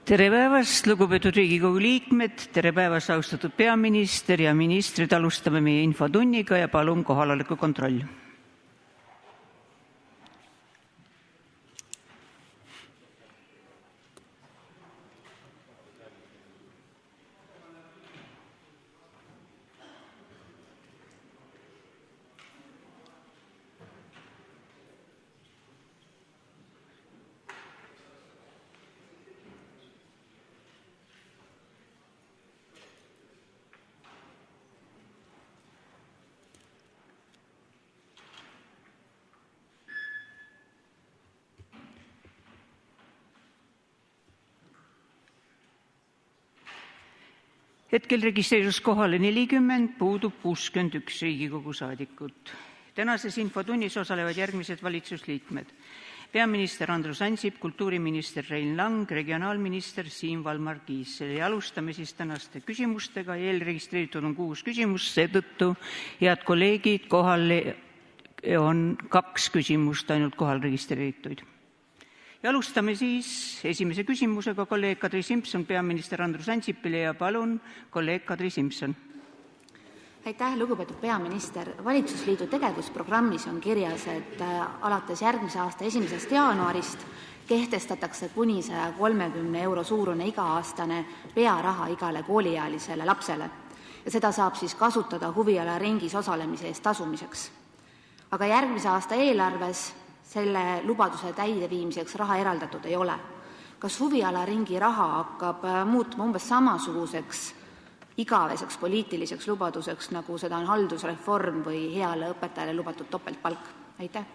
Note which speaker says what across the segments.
Speaker 1: Tere päevast, lugupeetud Riigikogu liikmed, tere päevast, austatud peaminister ja ministrid. Alustame meie infotunniga ja palun kohaloleku kontroll. Hetkel registreerus kohale 40, puudub 61 Riigikogu saadikut. Tänases infotunnis osalevad järgmised valitsusliikmed. Peaminister Andrus Ansip, kultuuriminister Rein Lang, regionaalminister Siim Valmar Kiisel. Ja alustame siis tänaste küsimustega. Eelregistreeritud on 6 küsimust, seetõttu, head kolleegid, kohal on 2 küsimust ainult kohal registreerituid. Ja alustame siis esimese küsimusega kolleeg Kadri Simson, peaminister Andrus Ansipile ja palun kolleeg Kadri Simson.
Speaker 2: Aitäh, lugupeetud peaminister. Valitsusliidu tegevusprogrammis on kirjas, et alates järgmise aasta 1. jaanuarist kehtestatakse kuni 130 € suurune iga-aastane pearaha igale kooliealisele lapsele ja seda saab siis kasutada huvialaringis osalemise eest tasumiseks. Aga järgmise aasta eelarves selle lubaduse täideviimiseks raha eraldatud ei ole. Kas huvialaringi raha hakkab muutuma umbes samasuguseks igaveseks poliitiliseks lubaduseks, nagu seda on haldusreform või heale õpetajale lubatud topeltpalk? Aitäh.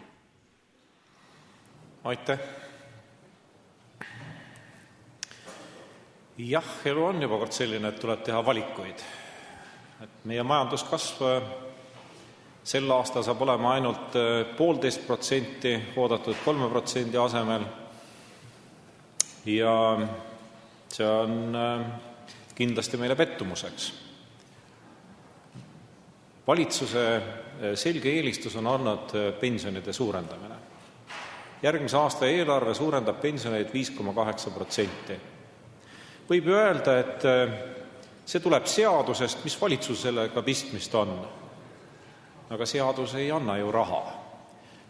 Speaker 3: Aitäh. Jah, elu on juba kord selline, et tuleb teha valikuid. Meie majanduskasv sel aastal saab olema ainult 1,5%, oodatud 3% asemel. Ja see on kindlasti meile pettumuseks. Valitsuse selge eelistus on olnud pensionide suurendamine. Järgmise aasta eelarve suurendab pensioneid 5,8%. Võib ju öelda, et see tuleb seadusest, mis valitsusele ka pistmist on. Aga seadus ei anna ju raha.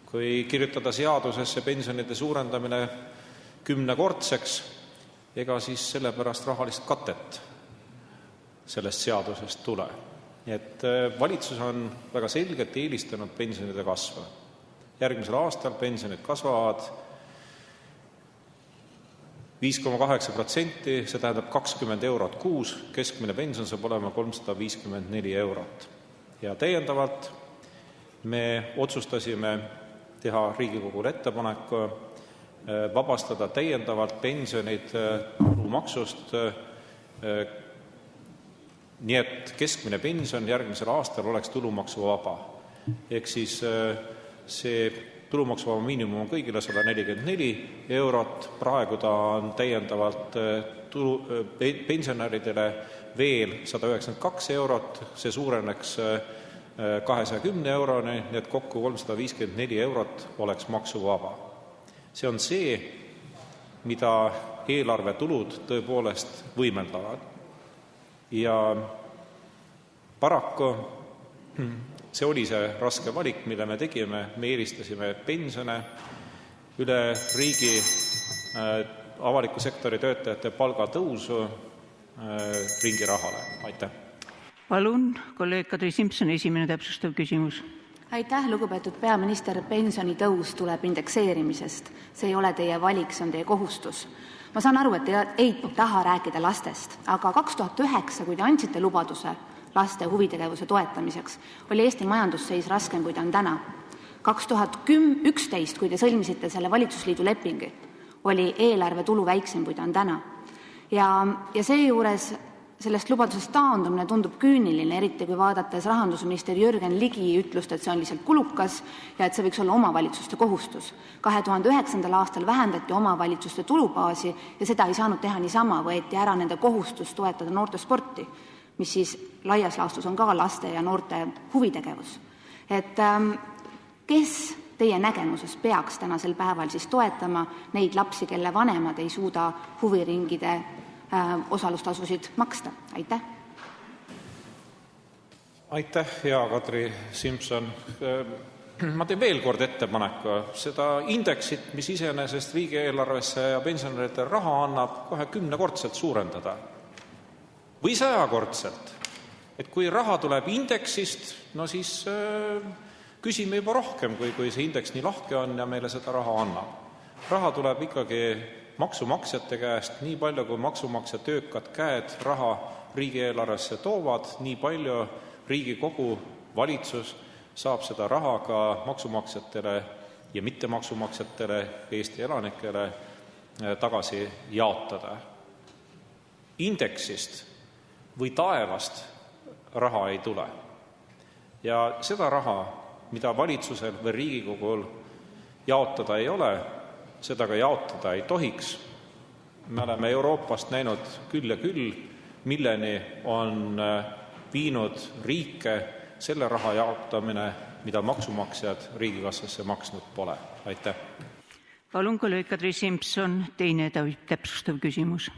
Speaker 3: Kui kirjutada seadusesse pensionide suurendamine 10-kordseks, ega siis sellepärast rahalist katet sellest seadusest tule. Nii et valitsus on väga selgelt eelistanud pensionide kasvu. Järgmisel aastal pensionid kasvavad 5,8%, see tähendab 20 € kuus, keskmine pension saab olema 354 €. Ja täiendavalt me otsustasime teha Riigikogule ettepaneku vabastada täiendavalt pensionid tulumaksust, nii et keskmine pension järgmisel aastal oleks tulumaksuvaba. Ehk siis see tulumaksuvaba miinimum on kõigile 144 €, praegu ta on täiendavalt pensionäridele veel 192 €, see suureneks 210 €-ni, nii et kokku 354 € oleks maksuvaba. See on see, mida eelarve tulud tõepoolest võimeldavad. Ja paraku see oli see raske valik, mille me tegime. Me eelistasime pensione üle riigi avaliku sektori töötajate palgatõusu ringirahale. Aitäh.
Speaker 1: Palun, kolleeg Kadri Simson, esimene täpsustav küsimus.
Speaker 2: Aitäh, lugupeetud peaminister. Pensionitõus tuleb indekseerimisest. See ei ole teie valik, see on teie kohustus. Ma saan aru, et te ei taha rääkida lastest, aga 2009, kui te andsite lubaduse laste huvitegevuse toetamiseks, oli Eesti majandusseis raskem, kui ta on täna. 2011, kui te sõlmisite selle valitsusliidu lepingi, oli eelarve tulu väiksem, kui ta on täna. Ja seejuures sellest lubadusest taandumine tundub küüniline, eriti kui vaadates rahandusminister Jürgen Ligi ütlust, et see on lihtsalt kulukas ja et see võiks olla omavalitsuste kohustus. 2009. aastal vähendati omavalitsuste tulubaasi ja seda ei saanud teha niisama, võeti ära nende kohustus toetada noortesporti, mis siis laias laastus on ka laste ja noorte huvitegevus. Et kes teie nägemuses peaks tänasel päeval siis toetama neid lapsi, kelle vanemad ei suuda huviringide osalustasusid maksta? Aitäh!
Speaker 3: Aitäh, hea Kadri Simson! Ma teen veel kord ettepaneku seda indeksit, mis iseenesest riigieelarvesse ja pensionäridele raha annab, kohe 10-kordselt suurendada või 100-kordselt. Et kui raha tuleb indeksist, no siis küsime juba rohkem, kui see indeks nii lahke on ja meile seda raha annab. Raha tuleb ikkagi maksumaksjate käest, nii palju kui maksumaksja töökad käed raha riigieelarvesse toovad, nii palju Riigikogu valitsus saab seda raha ka maksumaksjatele ja mittemaksumaksjatele Eesti elanikele tagasi jaotada. Indeksist või taevast raha ei tule. Ja seda raha, mida valitsusel või Riigikogul jaotada ei ole, seda ka jaotada ei tohiks. Me oleme Euroopast näinud küll ja küll, milleni on viinud riike selle raha jaotamine, mida maksumaksjad riigikassasse maksnud pole. Aitäh!
Speaker 1: Palun kolleeg Kadri Simson, teine täpsustav küsimus.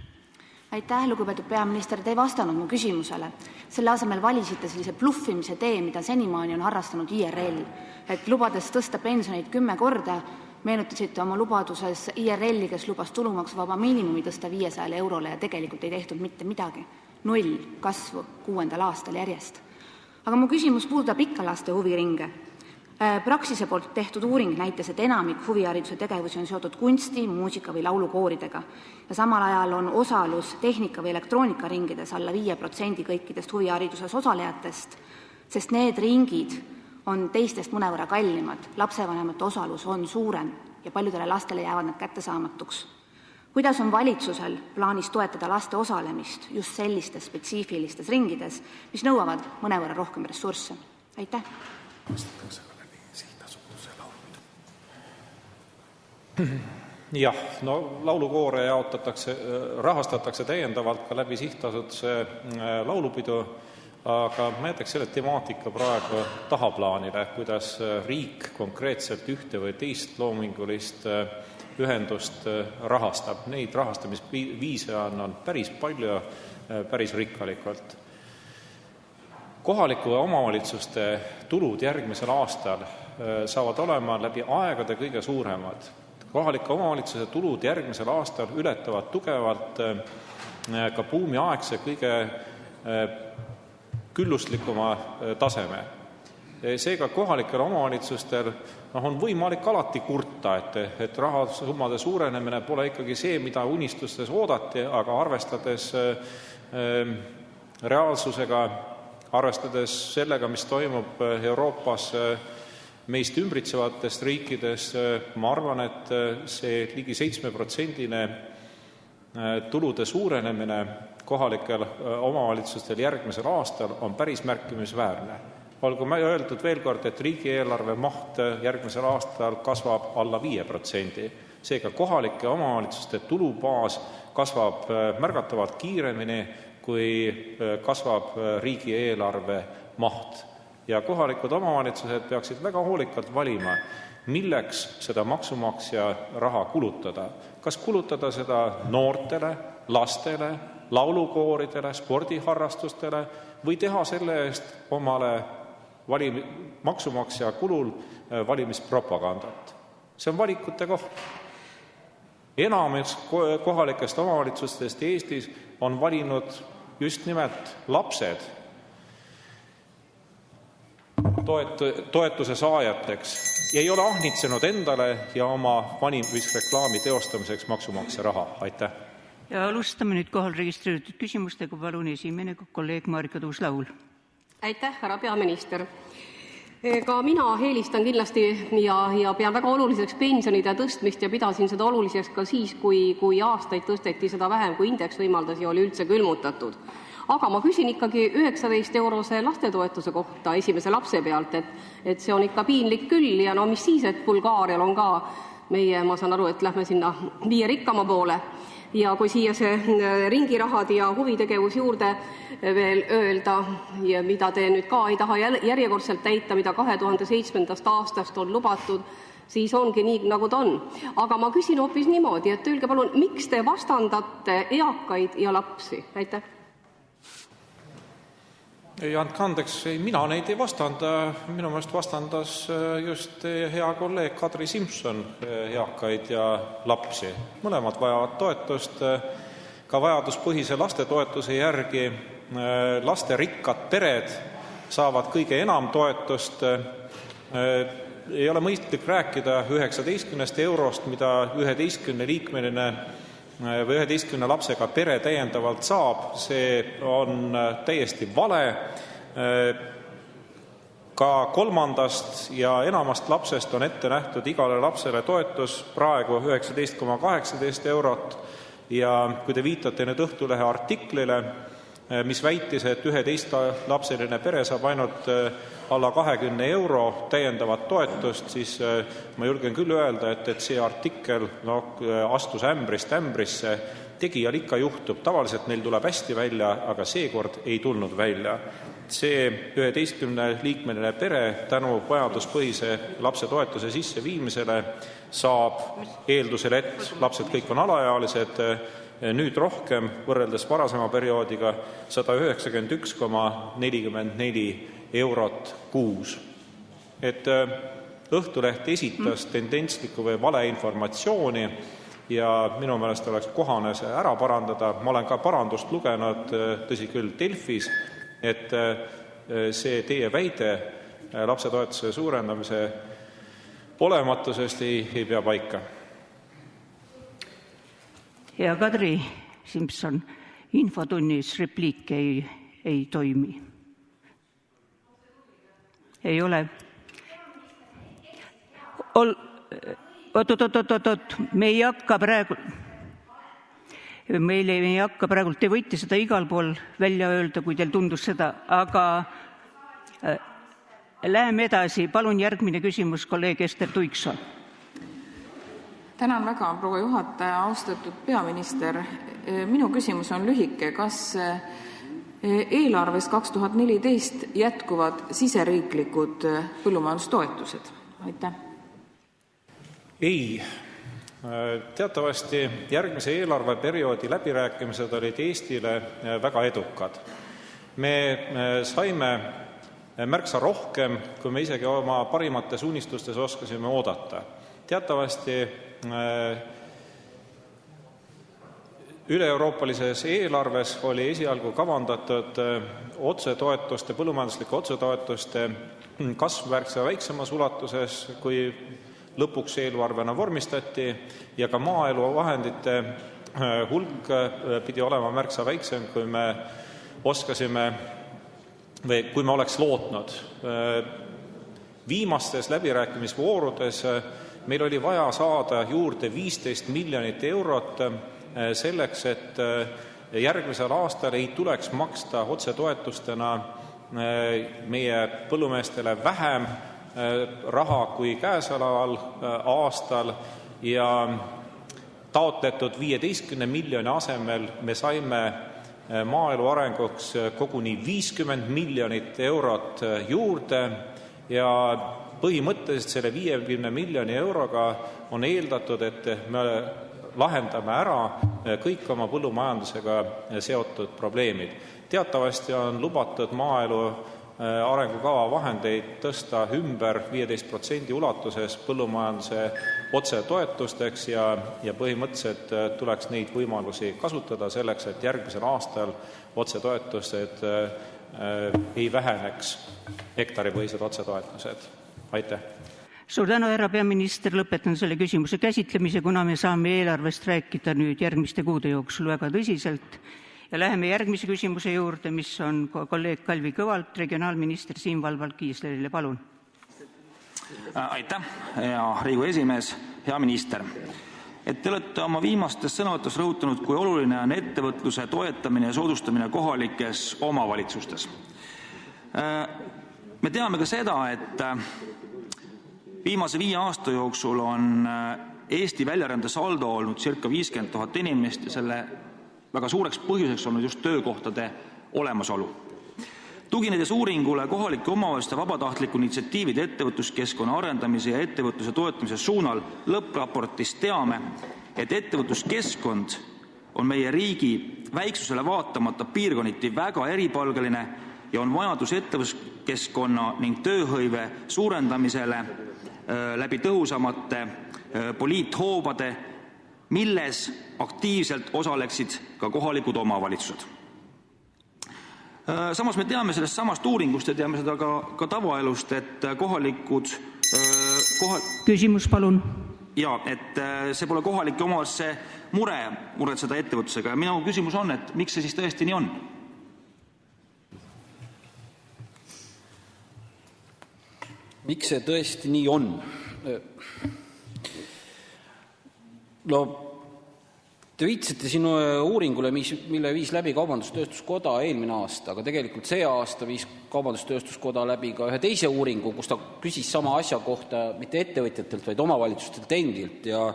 Speaker 2: Aitäh, lugupeetud peaminister, te ei vastanud mu küsimusele. Selle asemel valisite sellise bluffimise tee, mida senimaani on harrastanud IRL. Et lubades tõsta pensioneid 10 korda, meenutasite oma lubaduses IRL-i, kes lubas tulumaksuvaba miinimumi tõsta 500 eurole ja tegelikult ei tehtud mitte midagi. 0 kasvu 6. aastal järjest. Aga mu küsimus puudutab ikka laste huviringe. Praxise poolt tehtud uuring näitas, et enamik huvihariduse tegevusi on seotud kunsti, muusika või laulukooridega. Ja samal ajal on osalus tehnika- või elektroonikaringides alla 5% kõikidest huvihariduses osalejatest, sest need ringid on teistest mõnevõrra kallimad, lapsevanemate osalus on suurem ja paljudele lastele jäävad nad kättesaamatuks. Kuidas on valitsusel plaanis toetada laste osalemist just sellistes spetsiifilistes ringides, mis nõuavad mõnevõrra rohkem ressursse? Aitäh!
Speaker 3: Jah, no laulukoore rahastatakse täiendavalt ka läbi sihtasutuse laulupidu, aga ma jätaks selle temaatika praegu tahaplaanile, kuidas riik konkreetselt ühte või teist loomingulist ühendust rahastab. Neid rahastamisviise on päris palju, päris rikkalikult. Kohalike omavalitsuste tulud järgmisel aastal saavad olema läbi aegade kõige suuremad. Kohalike omavalitsuse tulud järgmisel aastal ületavad tugevalt ka buumiaegse kõige külluslikuma taseme. Seega kohalikel omavalitsustel on võimalik alati kurta, et rahasummade suurenemine pole ikkagi see, mida unistustes oodati, aga arvestades reaalsusega, arvestades sellega, mis toimub Euroopas meist ümbritsevates riikides, ma arvan, et see ligi 7% tulude suurenemine kohalikel omavalitsustel järgmisel aastal on päris märkimisväärne. Olgu öeldud veel kord, et riigieelarve maht järgmisel aastal kasvab alla 5%. Seega kohalike omavalitsuste tulubaas kasvab märgatavalt kiiremini, kui kasvab riigieelarve maht. Ja kohalikud omavalitsused peaksid väga hoolikalt valima, milleks seda maksumaksja raha kulutada. Kas kulutada seda noortele, lastele, laulukooridele, spordiharrastustele või teha selle eest omale maksumaksja kulul valimispropagandat. See on valikute koht. Enamus kohalikest omavalitsustest Eestis on valinud just nimelt lapsed toetuse saajateks ja ei ole ahnitsenud endale ja oma valimisreklaami teostamiseks maksumaksja raha. Aitäh!
Speaker 1: Ja alustame nüüd kohal registreeritud küsimustega. Palun esimene kolleeg Marika Tuus-Laul.
Speaker 4: Aitäh, härra peaminister. Ka mina eelistan kindlasti ja pean väga oluliseks pensionide tõstmist ja pidasin seda oluliseks ka siis, kui aastaid tõsteti seda vähem, kui indeks võimaldas ja oli üldse külmutatud. Aga ma küsin ikkagi 19-eurose lastetoetuse kohta esimese lapse pealt, et see on ikka piinlik küll ja no mis siis, et Bulgaarial on ka meie, ma saan aru, et lähme sinna 5 rikkama poole. Ja kui siia see ringirahad ja huvitegevus juurde veel öelda, ja mida te nüüd ka ei taha järjekordselt täita, mida 2007. aastast on lubatud, siis ongi nii, nagu ta on. Aga ma küsin hoopis niimoodi, et öelge palun, miks te vastandate eakaid ja lapsi? Aitäh.
Speaker 3: Ei, andke andeks, mina neid ei vastanda. Minu meelest vastandas just hea kolleeg Kadri Simson eakaid ja lapsi. Mõlemad vajavad toetust, ka vajaduspõhise lastetoetuse järgi. Lasterikkad pered saavad kõige enam toetust. Ei ole mõistlik rääkida 19 eurost, mida 11-liikmeline või 11 lapsega pere täiendavalt saab, see on täiesti vale. Ka 3. ja enamast lapsest on ette nähtud igale lapsele toetus praegu 19,18 eurot ja kui te viitate nüüd Õhtulehe artiklile, mis väitis, et 11-lapseline pere saab ainult alla 20 euro täiendavat toetust, siis ma julgen küll öelda, et see artikkel astus ämbrist ämbrisse. Tegijal ikka juhtub, tavaliselt neil tuleb hästi välja, aga seekord ei tulnud välja. See 11-liikmeline pere tänu vajaduspõhise lapsetoetuse sisseviimisele saab eeldusel, et lapsed kõik on alaealised, nüüd rohkem võrreldes varasema perioodiga 191,44 eurot kuus. Et Õhtuleht esitas tendentslikku või valeinformatsiooni ja minu meelest oleks kohane see ära parandada. Ma olen ka parandust lugenud, tõsi küll, Delfis, et see teie väide lapsetoetuse suurendamise olematusest ei pea paika.
Speaker 1: Hea Kadri Simson, infotunnis repliik ei toimi. Ei ole. Oot, me ei hakka praegu, te võite seda igal pool välja öelda, kui teil tundus seda, aga läheme edasi. Palun järgmine küsimus, kolleeg Ester Tuikso.
Speaker 5: Tänan väga, proua juhataja, austatud peaminister. Minu küsimus on lühike. Kas eelarves 2014 jätkuvad siseriiklikud põllumajandustoetused? Aitäh.
Speaker 3: Ei. Teatavasti järgmise eelarveperioodi läbirääkimised olid Eestile väga edukad. Me saime märksa rohkem, kui me isegi oma parimates unistustes oskasime oodata. Teatavasti üle-euroopalises eelarves oli esialgu kavandatud otsetoetuste, põllumajanduslike otsetoetuste kasv märksa väiksemas ulatuses, kui lõpuks eelarvena vormistati, ja ka maaelu vahendite hulk pidi olema märksa väiksem, kui me oskasime või kui me oleks lootnud. Viimastes läbirääkimisvoorudes meil oli vaja saada juurde 15 miljonit eurot selleks, et järgmisel aastal ei tuleks maksta otsetoetustena meie põllumeestele vähem raha kui käesoleval aastal ja taotletud 15 miljoni asemel me saime maaelu arenguks koguni 50 miljonit eurot juurde ja põhimõtteliselt selle 50 miljoni euroga on eeldatud, et me lahendame ära kõik oma põllumajandusega seotud probleemid. Teatavasti on lubatud maaelu arengukava vahendeid tõsta ümber 15% ulatuses põllumajanduse otsetoetusteks ja põhimõtteliselt tuleks neid võimalusi kasutada selleks, et järgmisel aastal otsetoetused ei väheneks, hektaripõhised otsetoetused. Aitäh.
Speaker 1: Suur tänu, härra peaminister, lõpetan selle küsimuse käsitlemise, kuna me saame eelarvest rääkida nüüd järgmiste kuude jooksul väga tõsiselt. Ja läheme järgmise küsimuse juurde, mis on kolleeg Kalvi Kõvalt, regionaalminister Siim Valval Kiislerile. Palun.
Speaker 6: Aitäh, hea Riigikogu esimees, hea minister. Et te olete oma viimastes sõnavõtus rõhutanud, kui oluline on ettevõtluse toetamine ja soodustamine kohalikes omavalitsustes. Me teame ka seda, et viimase 5 aasta jooksul on Eesti väljarände saldo olnud circa 50 000 inimest ja selle väga suureks põhjuseks olnud just töökohtade olemasolu. Tuginedes uuringule kohalike omavalitsuste vabatahtliku initsiatiivide ettevõtluskeskkonna arendamise ja ettevõtluse toetamise suunal lõppraportist teame, et ettevõtluskeskkond on meie riigi väiksusele vaatamata piirkonniti väga eripalgeline ja on vajadus ettevõtluskeskkonna ning tööhõive suurendamisele läbi tõhusamate poliithoobade, milles aktiivselt osaleksid ka kohalikud omavalitsused. Samas me teame sellest samast uuringust ja teame seda ka tavaelust, et
Speaker 1: Küsimus palun.
Speaker 6: Ja, et see pole kohalike omavalitsuste muretseda ettevõtlusega ja minu küsimus on, et miks see siis tõesti nii on?
Speaker 7: Miks see tõesti nii on? No, te viitsite sinu uuringule, mille viis läbi Kaubandus-Tööstuskoda eelmine aasta, aga tegelikult see aasta viis Kaubandus-Tööstuskoda läbi ka ühe teise uuringu, kus ta küsis sama asja kohta mitte ettevõtjatelt, vaid omavalitsustelt endilt ja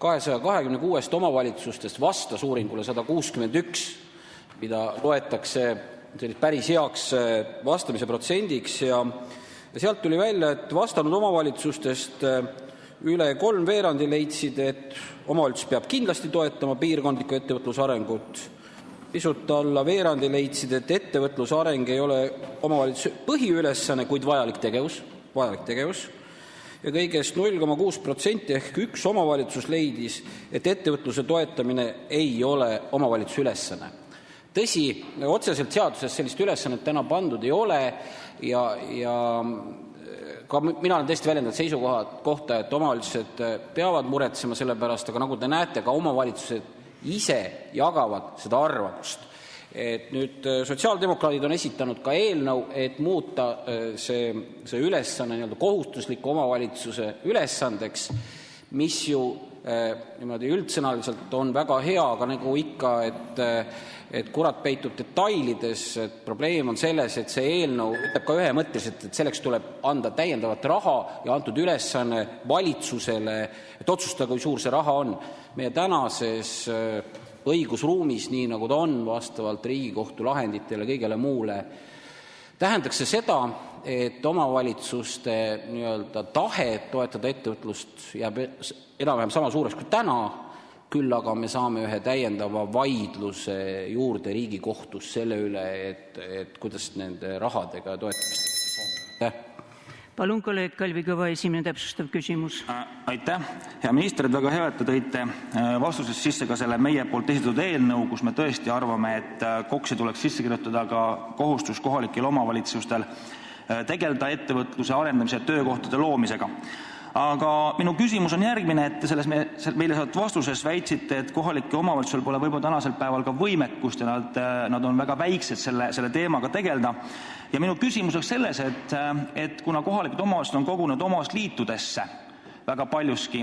Speaker 7: 226 omavalitsustest vastas uuringule 161, mida loetakse päris heaks vastamise protsendiks ja sealt tuli välja, et vastanud omavalitsustest üle 3/4 leidsid, et omavalitsus peab kindlasti toetama piirkondlikku ettevõtlusarengut. Pisut alla veerandi leidsid, et ettevõtlusareng ei ole omavalitsuse põhiülesanne, kuid vajalik tegevus. Ja kõigest 0,6% ehk üks omavalitsus leidis, et ettevõtluse toetamine ei ole omavalitsuse ülesanne. Tõsi, otseselt seaduses sellist ülesannet täna pandud ei ole ja ka mina olen tõesti väljendanud seisukohta, et omavalitsused peavad muretsema selle pärast, aga nagu te näete, ka omavalitsused ise jagavad seda arvamust. Et nüüd sotsiaaldemokraadid on esitanud ka eelnõu, et muuta see ülesanne nii-öelda kohustusliku omavalitsuse ülesandeks, mis ju niimoodi üldsõnaliselt on väga hea, aga nagu ikka, et kurat peitub detailides, et probleem on selles, et see eelnõu ütleb ka ühemõtteliselt, et selleks tuleb anda täiendavat raha ja antud ülesanne valitsusele, et otsustada, kui suur see raha on. Meie tänases õigusruumis, nii nagu ta on vastavalt Riigikohtu lahenditele kõigele muule, tähendaks see seda, et omavalitsuste nii-öelda tahe toetada ettevõtlust jääb enam-vähem sama suureks kui täna, küll aga me saame ühe täiendava vaidluse juurde Riigikohtus selle üle, et kuidas nende rahadega toetamist on.
Speaker 1: Palun, kolleeg Kalvi Kõva, esimene täpsustav küsimus.
Speaker 6: Aitäh. Hea minister, et väga hea, et te tõite vastuses sisse ka selle meie poolt esitatud eelnõu, kus me tõesti arvame, et KOKS-i tuleks sisse kirjutada ka kohustus kohalikel omavalitsustel tegeleda ettevõtluse arendamise ja töökohtade loomisega. Aga minu küsimus on järgmine, et selles meile saadud vastuses väitsite, et kohalike omavalitsusel pole võib-olla tänasel päeval ka võimekust ja nad on väga väiksed selle teemaga tegeleda. Ja minu küsimus on selles, et kuna kohalikud omavalitsused on kogunud omavalitsusliitudesse väga paljuski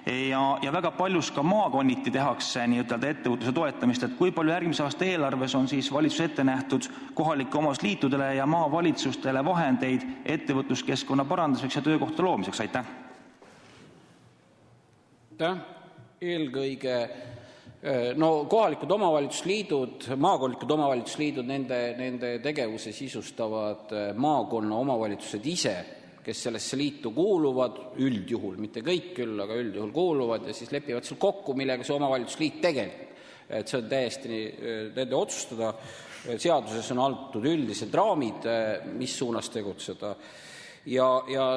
Speaker 6: ja väga paljus ka maakonniti tehakse nii-ütelda ettevõtluse toetamist, et kui palju järgmise aasta eelarves on siis valitsus ette nähtud kohalike omavalitsusliitudele ja maavalitsustele vahendeid ettevõtluskeskkonna parandamiseks ja töökohtade loomiseks? Aitäh!
Speaker 7: Eelkõige kohalikud omavalitsusliidud, maakondlikud omavalitsusliidud, nende tegevuse sisustavad maakonna omavalitsused ise, kes sellesse liitu kuuluvad, üldjuhul, mitte kõik küll, aga üldjuhul kuuluvad ja siis lepivad seal kokku, millega see omavalitsusliit tegeleb. Et see on täiesti nende otsustada. Seaduses on antud üldised raamid, mis suunas tegutseda. Ja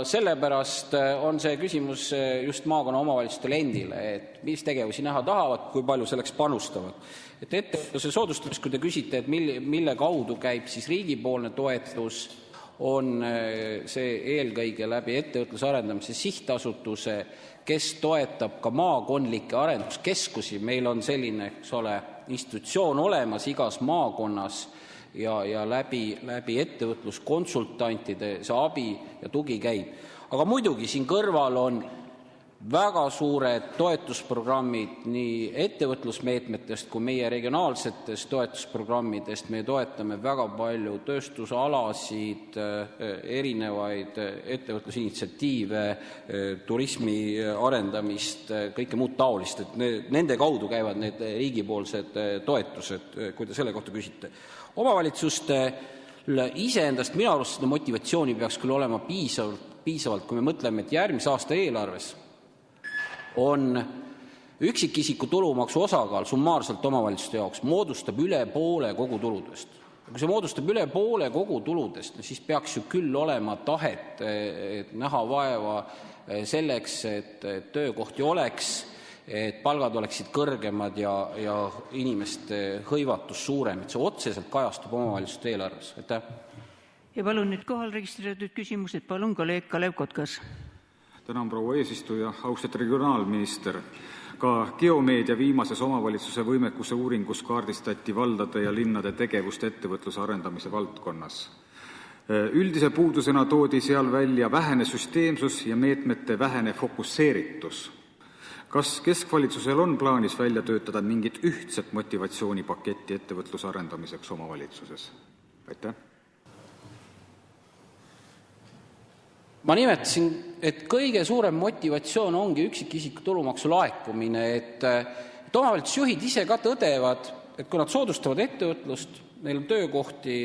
Speaker 7: sellepärast on see küsimus just maakonna omavalitsustele endile, et mis tegevusi näha tahavad, kui palju selleks panustavad. Et ettevõtluse soodustamist, kui te küsite, et mille kaudu käib siis riigipoolne toetus, on see eelkõige läbi ettevõtluse arendamise sihtasutuse, kes toetab ka maakondlikke arenduskeskusi. Meil on selline, institutsioon olemas igas maakonnas, ja läbi ettevõtluskonsultantide see abi ja tugi käib. Aga muidugi siin kõrval on väga suured toetusprogrammid nii ettevõtlusmeetmetest kui meie regionaalsetest toetusprogrammidest. Me toetame väga palju tööstusalasid, erinevaid ettevõtlusinitsiatiive, turismi arendamist, kõike muud taolist. Et nende kaudu käivad need riigipoolsed toetused, kui te selle kohta küsite. Omavalitsuste iseendast minu arust seda motivatsiooni peaks küll olema piisavalt, kui me mõtleme, et järgmise aasta eelarves on üksikisiku tulumaksu osakaal summaarselt omavalitsuste jaoks moodustab üle poole kogutuludest. Kui see moodustab üle poole kogutuludest, siis peaks ju küll olema tahet näha vaeva selleks, et töökohti oleks, et palgad oleksid kõrgemad ja inimeste hõivatus suurem, et see otseselt kajastub omavalitsuste eelarves. Aitäh.
Speaker 1: Ja palun nüüd kohal registreeritud küsimused. Palun kolleeg Kalev Kotkas.
Speaker 8: Tänan, proua eesistuja, austatud regionaalminister. Ka Geomeedia viimases omavalitsuse võimekuse uuringus kaardistati valdade ja linnade tegevust ettevõtluse arendamise valdkonnas. Üldise puudusena toodi seal välja vähene süsteemsus ja meetmete vähene fokusseeritus. Kas keskvalitsusel on plaanis välja töötada mingit ühtset motivatsioonipaketti ettevõtluse arendamiseks omavalitsuses? Aitäh.
Speaker 7: Ma nimetasin, et kõige suurem motivatsioon ongi üksikisiku tulumaksu laekumine, et omavalitsusjuhid ise ka tõdevad, et kui nad soodustavad ettevõtlust, neil on töökohti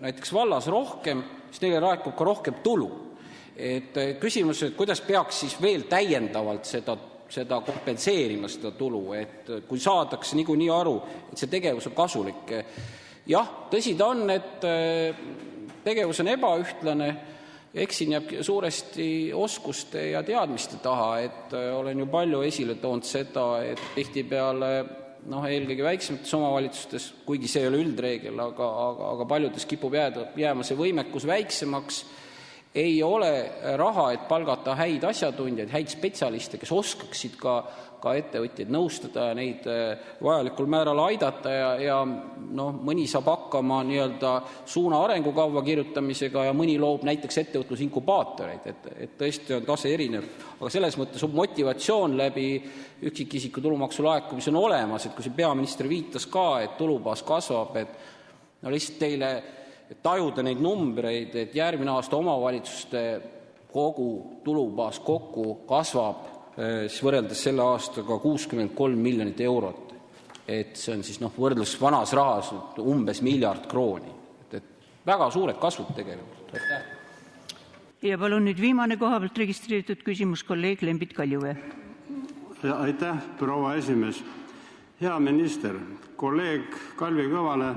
Speaker 7: näiteks vallas rohkem, siis neile laekub ka rohkem tulu. Et küsimus, et kuidas peaks siis veel täiendavalt seda kompenseerima, seda tulu, et kui saadakse niikuinii aru, et see tegevus on kasulik. Jah, tõsi ta on, et tegevus on ebaühtlane, eksin jääb suuresti oskuste ja teadmiste taha, et olen ju palju esile toonud seda, et tihtipeale eelkõige väiksemates omavalitsustes, kuigi see ei ole üldreegel, aga paljudes kipub jääma see võimekus väiksemaks, ei ole raha, et palgata häid asjatundjaid, häid spetsialiste, kes oskaksid ka ettevõtjaid nõustada ja neid vajalikul määral aidata ja mõni saab hakkama suuna arengukavva kirjutamisega ja mõni loob näiteks ettevõtlusinkubaatoreid, et tõesti on tase erinev. Aga selles mõttes motivatsioon läbi üksikisiku tulumaksu laekumise on olemas, et kui see peaminister viitas ka, et tulubaas kasvab, et lihtsalt teile tajuda neid numbreid, et järgmine aasta omavalitsuste kogu tulubaas kokku kasvab siis võrreldes selle aastaga 63 miljonit eurot. Et see on siis võrdlus vanas rahas umbes 1 miljard krooni. Et väga suured kasvud tegelikult. Aitäh.
Speaker 1: Ja palun nüüd viimane koha pealt registreeritud küsimus kolleeg Lembit Kaljuvee.
Speaker 9: Aitäh, proua esimees. Hea minister, kolleeg Kalvi Kõvale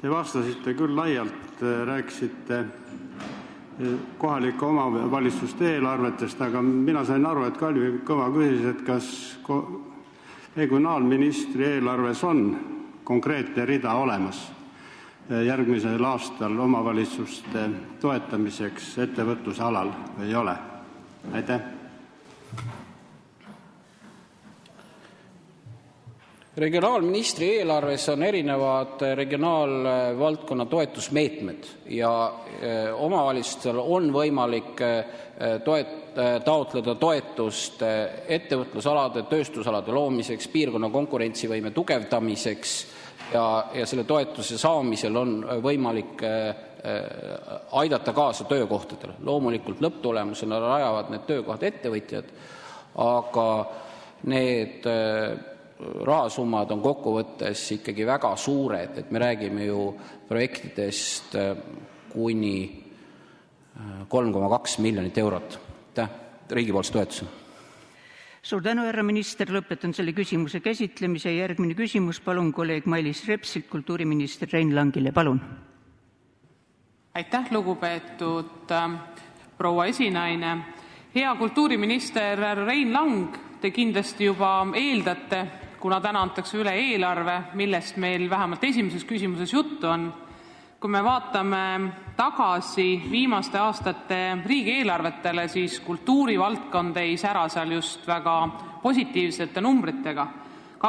Speaker 9: te vastasite küll laialt, rääkisite kohalike omavalitsuste eelarvetest, aga mina sain aru, et Kalvi Kõva küsis, et kas regionaalministri eelarves on konkreetne rida olemas järgmisel aastal omavalitsuste toetamiseks ettevõtluse alal või ei ole? Aitäh.
Speaker 7: Regionaalministri eelarves on erinevad regionaalvaldkonna toetusmeetmed ja omavalitsustel on võimalik taotleda toetust ettevõtlusalade, tööstusalade loomiseks, piirkonna konkurentsivõime tugevdamiseks ja selle toetuse saamisel on võimalik aidata kaasa töökohtadele. Loomulikult lõpptulemusena rajavad need töökohad ettevõtjad, aga need rahasummad on kokkuvõttes ikkagi väga suured, et me räägime ju projektidest kuni 3,2 miljonit eurot. Riigipoolse toetuse.
Speaker 1: Suur tänu, härra minister, lõpetan selle küsimuse käsitlemise. Järgmine küsimus, palun kolleeg Mailis Repsilt kultuuriminister Rein Langile. Palun.
Speaker 10: Aitäh, lugupeetud proua esinaine. Hea kultuuriminister Rein Lang, te kindlasti juba eeldate, kuna täna antakse üle eelarve, millest meil vähemalt esimeses küsimuses juttu on. Kui me vaatame tagasi viimaste aastate riigieelarvetele, siis kultuurivaldkond ei sära seal just väga positiivsete numbritega. 2006–2013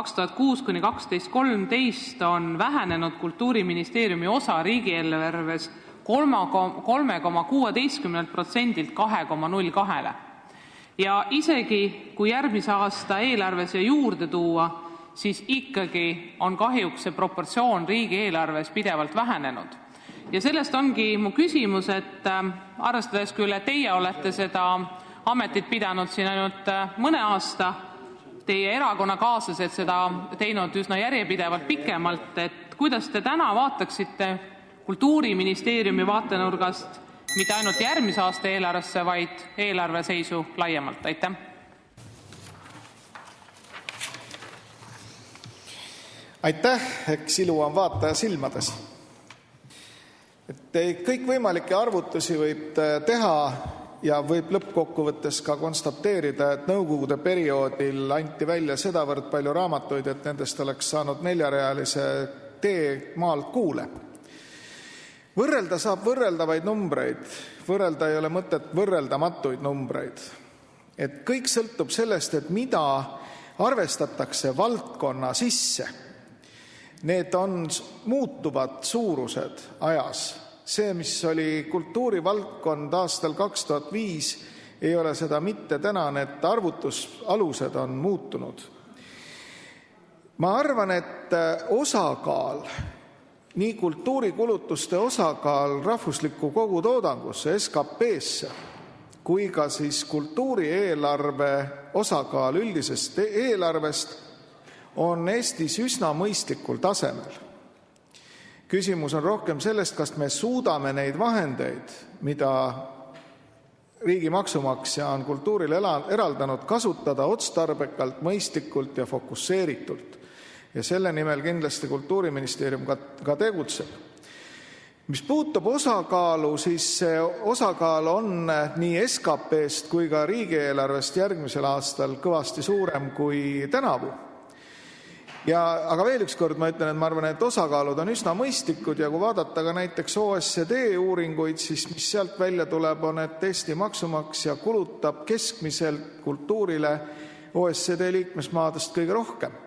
Speaker 10: on vähenenud Kultuuriministeeriumi osa riigieelarves 3,16%-lt 2,02%. Ja isegi kui järgmise aasta eelarves juurde tuua, siis ikkagi on kahjuks see proportsioon riigieelarves pidevalt vähenenud. Ja sellest ongi mu küsimus, et arvestades küll, et teie olete seda ametit pidanud siin ainult mõne aasta, teie erakonnakaaslased seda teinud üsna järjepidevalt pikemalt, et kuidas te täna vaataksite Kultuuriministeeriumi vaatenurgast mitte ainult järgmise aasta eelarvesse, vaid eelarve seisu laiemalt? Aitäh!
Speaker 11: Aitäh, eks ilu on vaataja silmades. Kõikvõimalikke arvutusi võib teha ja võib lõppkokkuvõttes ka konstateerida, et nõukogude perioodil anti välja sedavõrd palju raamatuid, et nendest oleks saanud 4-realise tee maalt kuule. Võrrelda saab võrreldavaid numbreid, võrrelda ei ole mõtet võrreldamatuid numbreid. Et kõik sõltub sellest, et mida arvestatakse valdkonna sisse. Need on muutuvad suurused ajas. See, mis oli kultuurivaldkond aastal 2005, ei ole seda mitte täna, need arvutusalused on muutunud. Ma arvan, et osakaal, nii kultuurikulutuste osakaal rahvuslikku kogutoodangusse, SKP-sse, kui ka siis kultuurieelarve osakaal üldisest eelarvest on Eestis üsna mõistlikul tasemel. Küsimus on rohkem sellest, kas me suudame neid vahendeid, mida riigi maksumaksja on kultuurile eraldanud, kasutada otstarbekalt, mõistlikult ja fokusseeritult. Ja selle nimel kindlasti Kultuuriministeerium ka tegutseb. Mis puutub osakaalu, siis see osakaal on nii SKP-st kui ka riigieelarvest järgmisel aastal kõvasti suurem kui tänavu. Aga veel üks kord ma ütlen, et ma arvan, et osakaalud on üsna mõistlikud ja kui vaadata ka näiteks OECD uuringuid, siis mis sealt välja tuleb, on, et Eesti maksumaksja kulutab keskmiselt kultuurile OECD liikmesmaadest kõige rohkem.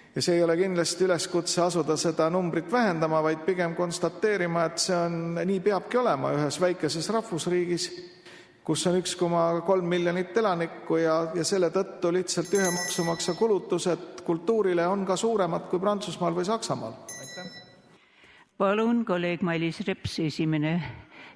Speaker 11: Ja see ei ole kindlasti üleskutse asuda seda numbrit vähendama, vaid pigem konstateerima, et see on, nii peabki olema ühes väikeses rahvusriigis, kus on 1,3 miljonit elanikku ja selle tõttu lihtsalt ühe maksumaksja kulutused kultuurile on ka suuremad kui Prantsusmaal või Saksamaal. Aitäh.
Speaker 1: Palun, kolleeg Mailis Reps, esimene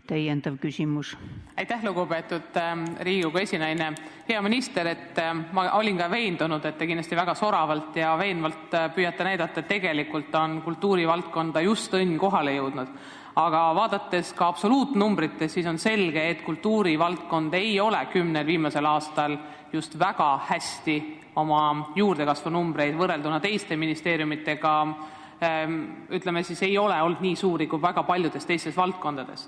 Speaker 1: täiendav küsimus.
Speaker 10: Aitäh, lugupeetud Riigikogu esinaine. Hea minister, et ma olin ka veendunud, et te kindlasti väga soravalt ja veenvalt püüate näidata, et tegelikult on kultuurivaldkonda just õnn kohale jõudnud. Aga vaadates ka absoluutnumbrites, siis on selge, et kultuurivaldkond ei ole 10 viimasel aastal just väga hästi oma juurdekasvu numbreid võrrelduna teiste ministeeriumitega, ütleme siis, ei ole olnud nii suuri kui väga paljudes teistes valdkondades.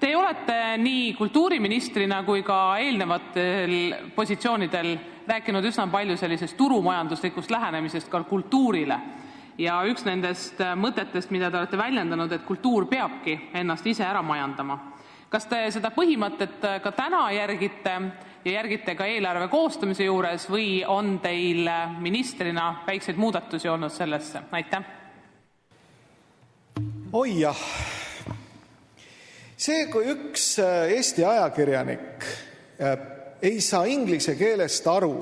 Speaker 10: Te olete nii kultuuriministrina kui ka eelnevatel positsioonidel rääkinud üsna palju sellisest turumajanduslikust lähenemisest ka kultuurile. Ja üks nendest mõtetest, mida te olete väljendanud, et kultuur peabki ennast ise ära majandama. Kas te seda põhimõtet ka täna järgite ja järgite ka eelarve koostamise juures või on teil ministrina väikseid muudatusi olnud sellesse? Aitäh!
Speaker 11: Oi jah! See, kui üks Eesti ajakirjanik ei saa inglise keelest aru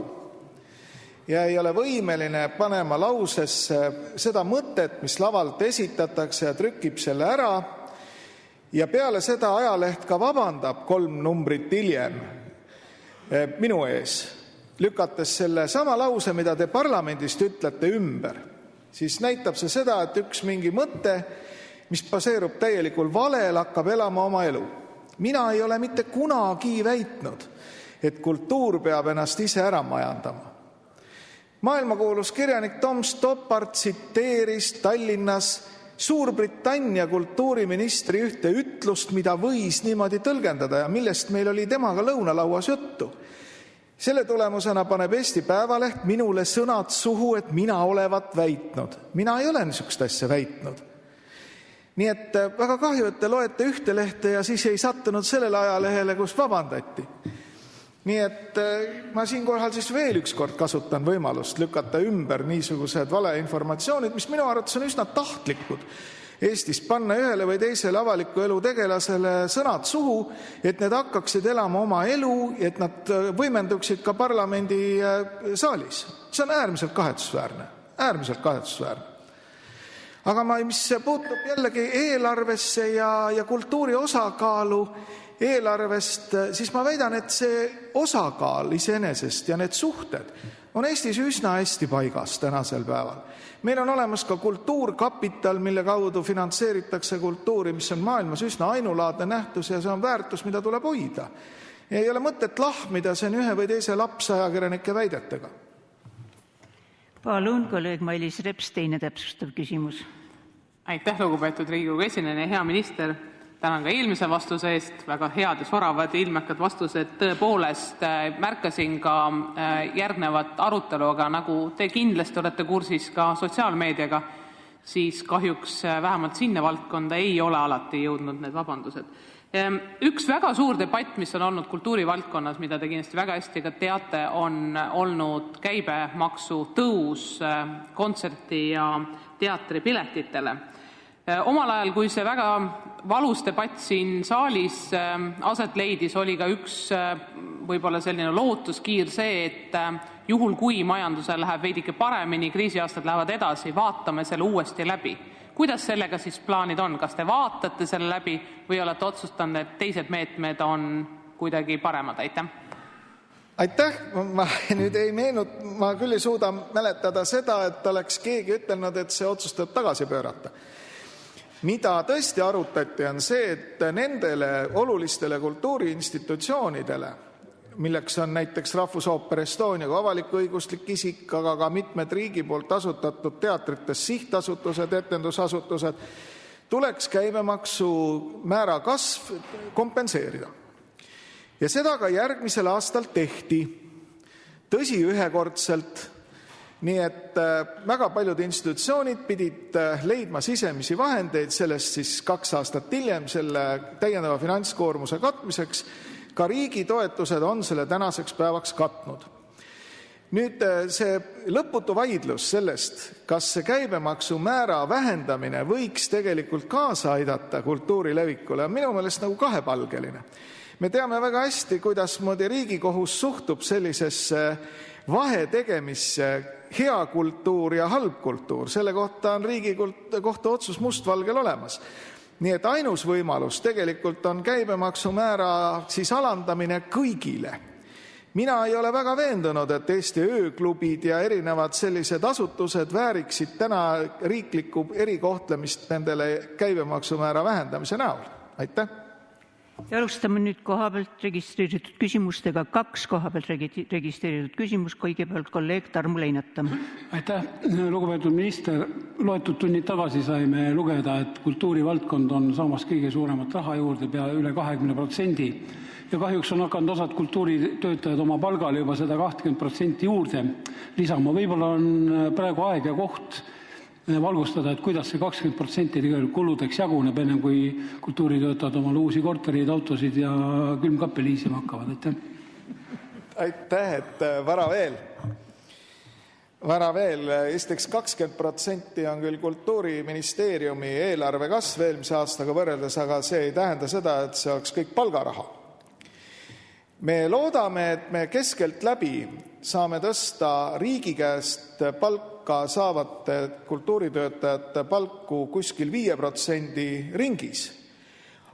Speaker 11: ja ei ole võimeline panema lausesse seda mõtet, mis lavalt esitatakse ja trükib selle ära ja peale seda ajaleht ka vabandab 3 numbrit hiljem minu ees, lükates selle sama lause, mida te parlamendist ütlete ümber, siis näitab see seda, et üks mingi mõte, mis baseerub täielikul valel, hakkab elama oma elu. Mina ei ole mitte kunagi väitnud, et kultuur peab ennast ise ära majandama. Maailmakuulus kirjanik Tom Stoppard tsiteeris Tallinnas Suurbritannia kultuuriministri ühte ütlust, mida võis niimoodi tõlgendada ja millest meil oli temaga lõunalauas juttu. Selle tulemusena paneb Eesti Päevaleht minule sõnad suhu, et mina olevat väitnud. Mina ei ole niisugust asja väitnud. Nii et väga kahju, et te loete ühte lehte ja siis ei sattunud sellele ajalehele, kus vabandati. Nii et ma siinkohal siis veel üks kord kasutan võimalust lükata ümber niisugused valeinformatsioonid, mis minu arvates on üsna tahtlikud. Eestis panna ühele või teisele avaliku elu tegelasele sõnad suhu, et need hakkaksid elama oma elu, et nad võimenduksid ka parlamendi saalis. See on äärmiselt kahetsusväärne. Äärmiselt kahetsusväärne. Aga mis puutub jällegi eelarvesse ja kultuuri osakaalu, eelarvest, siis ma väidan, et see osakaal iseenesest ja need suhted on Eestis üsna hästi paigas tänasel päeval. Meil on olemas ka kultuurkapital, mille kaudu finantseeritakse kultuuri, mis on maailmas üsna ainulaadne nähtus ja see on väärtus, mida tuleb hoida. Ei ole mõtet lahmida sen ühe või teise lapsajakirjanike väidetega.
Speaker 1: Palun, kolleeg Mailis Reps, teine täpsustav küsimus.
Speaker 10: Aitäh, lugupeetud Riigikogu esineja, hea minister. Tänan ka eelmise vastuse eest, väga head ja soravad ilmekad vastused. Tõepoolest märkasin ka järgnevat arutelu, aga nagu te kindlasti olete kursis ka sotsiaalmeediaga, siis kahjuks vähemalt sinna valdkonda ei ole alati jõudnud need vabandused. Üks väga suur debatt, mis on olnud kultuurivaldkonnas, mida te kindlasti väga hästi ka teate, on olnud käibemaksu tõus kontserti- ja teatripiletitele. Omal ajal, kui see väga valus debatt siin saalis aset leidis, oli ka üks võib-olla selline lootuskiir see, et juhul kui majandusel läheb veidike paremini, kriisiaastad lähevad edasi, vaatame selle uuesti läbi. Kuidas sellega siis plaanid on? Kas te vaatate selle läbi või olete otsustanud, et teised meetmed on kuidagi paremad? Aitäh!
Speaker 11: Aitäh! Ma nüüd ma küll ei suuda mäletada seda, et oleks keegi ütelnud, et see otsustab tagasi pöörata. Mida tõesti arutati on see, et nendele olulistele kultuuriinstitutsioonidele, milleks on näiteks Rahvusooper Estonia kui avalik-õiguslik isik, aga ka mitmed riigi poolt asutatud teatrites sihtasutused, etendusasutused, tuleks käibemaksu määra kasv kompenseerida. Ja seda ka järgmisel aastal tehti. Tõsi, ühekordselt, nii et väga paljud institutsioonid pidid leidma sisemisi vahendeid sellest siis 2 aastat hiljem selle täiendava finantskoormuse katmiseks. Ka riigi toetused on selle tänaseks päevaks katnud. Nüüd see lõputu vaidlus sellest, kas see käibemaksu määra vähendamine võiks tegelikult kaasa aidata kultuuri levikule, on minu meelest nagu kahepalgeline. Me teame väga hästi, kuidas moodi Riigikohus suhtub sellisesse vahetegemisse hea kultuur ja halb kultuur. Selle kohta on Riigikohtu otsus mustvalgel olemas. Nii et ainus võimalus tegelikult on käibemaksu määra siis alandamine kõigile. Mina ei ole väga veendunud, et Eesti ööklubid ja erinevad sellised asutused vääriksid täna riiklikku erikohtlemist nendele käibemaksu määra vähendamise näol. Aitäh!
Speaker 1: Ja alustame nüüd kohapealt registreeritud küsimustega. 2 kohapealt registreeritud küsimus, kõigepealt kolleeg Tarmo Leinata.
Speaker 12: Aitäh, lugupeetud minister. Loetud tunnid tagasi saime lugeda, et kultuurivaldkond on saamas kõige suuremat raha juurde, pea üle 20%. Ja kahjuks on hakanud osad kultuuritöötajad oma palgale juba seda 20% juurde lisama. Võib-olla on praegu aeg ja koht valgustada, et kuidas see 20% tegelikult kuludeks jaguneb, enne kui kultuuritöötajad omal uusi korterid, autosid ja külmkappe liisima hakkavad.
Speaker 11: Aitäh, et vara veel. Esiteks 20% on küll Kultuuriministeeriumi eelarve kasv eelmise aastaga võrreldes, aga see ei tähenda seda, et see oleks kõik palgaraha. Me loodame, et me keskelt läbi saame tõsta riigi käest palka saavate kultuuritöötajate palku kuskil 5% ringis.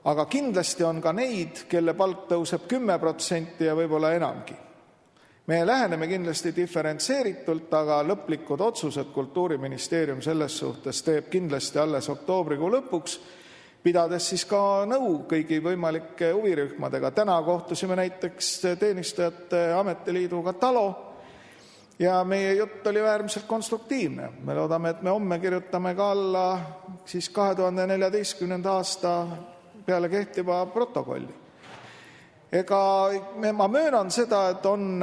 Speaker 11: Aga kindlasti on ka neid, kelle palk tõuseb 10% ja võib-olla enamgi. Me läheneme kindlasti diferentseeritult, aga lõplikud otsused Kultuuriministeerium selles suhtes teeb kindlasti alles oktoobrikuu lõpuks, pidades siis ka nõu kõigi võimalike huvirühmadega. Täna kohtusime näiteks teenistujate ametiliiduga TALO ja meie jutt oli äärmiselt konstruktiivne. Me loodame, et me homme kirjutame ka alla siis 2014. aasta peale kehtiva protokolli. Ma möönan seda, et on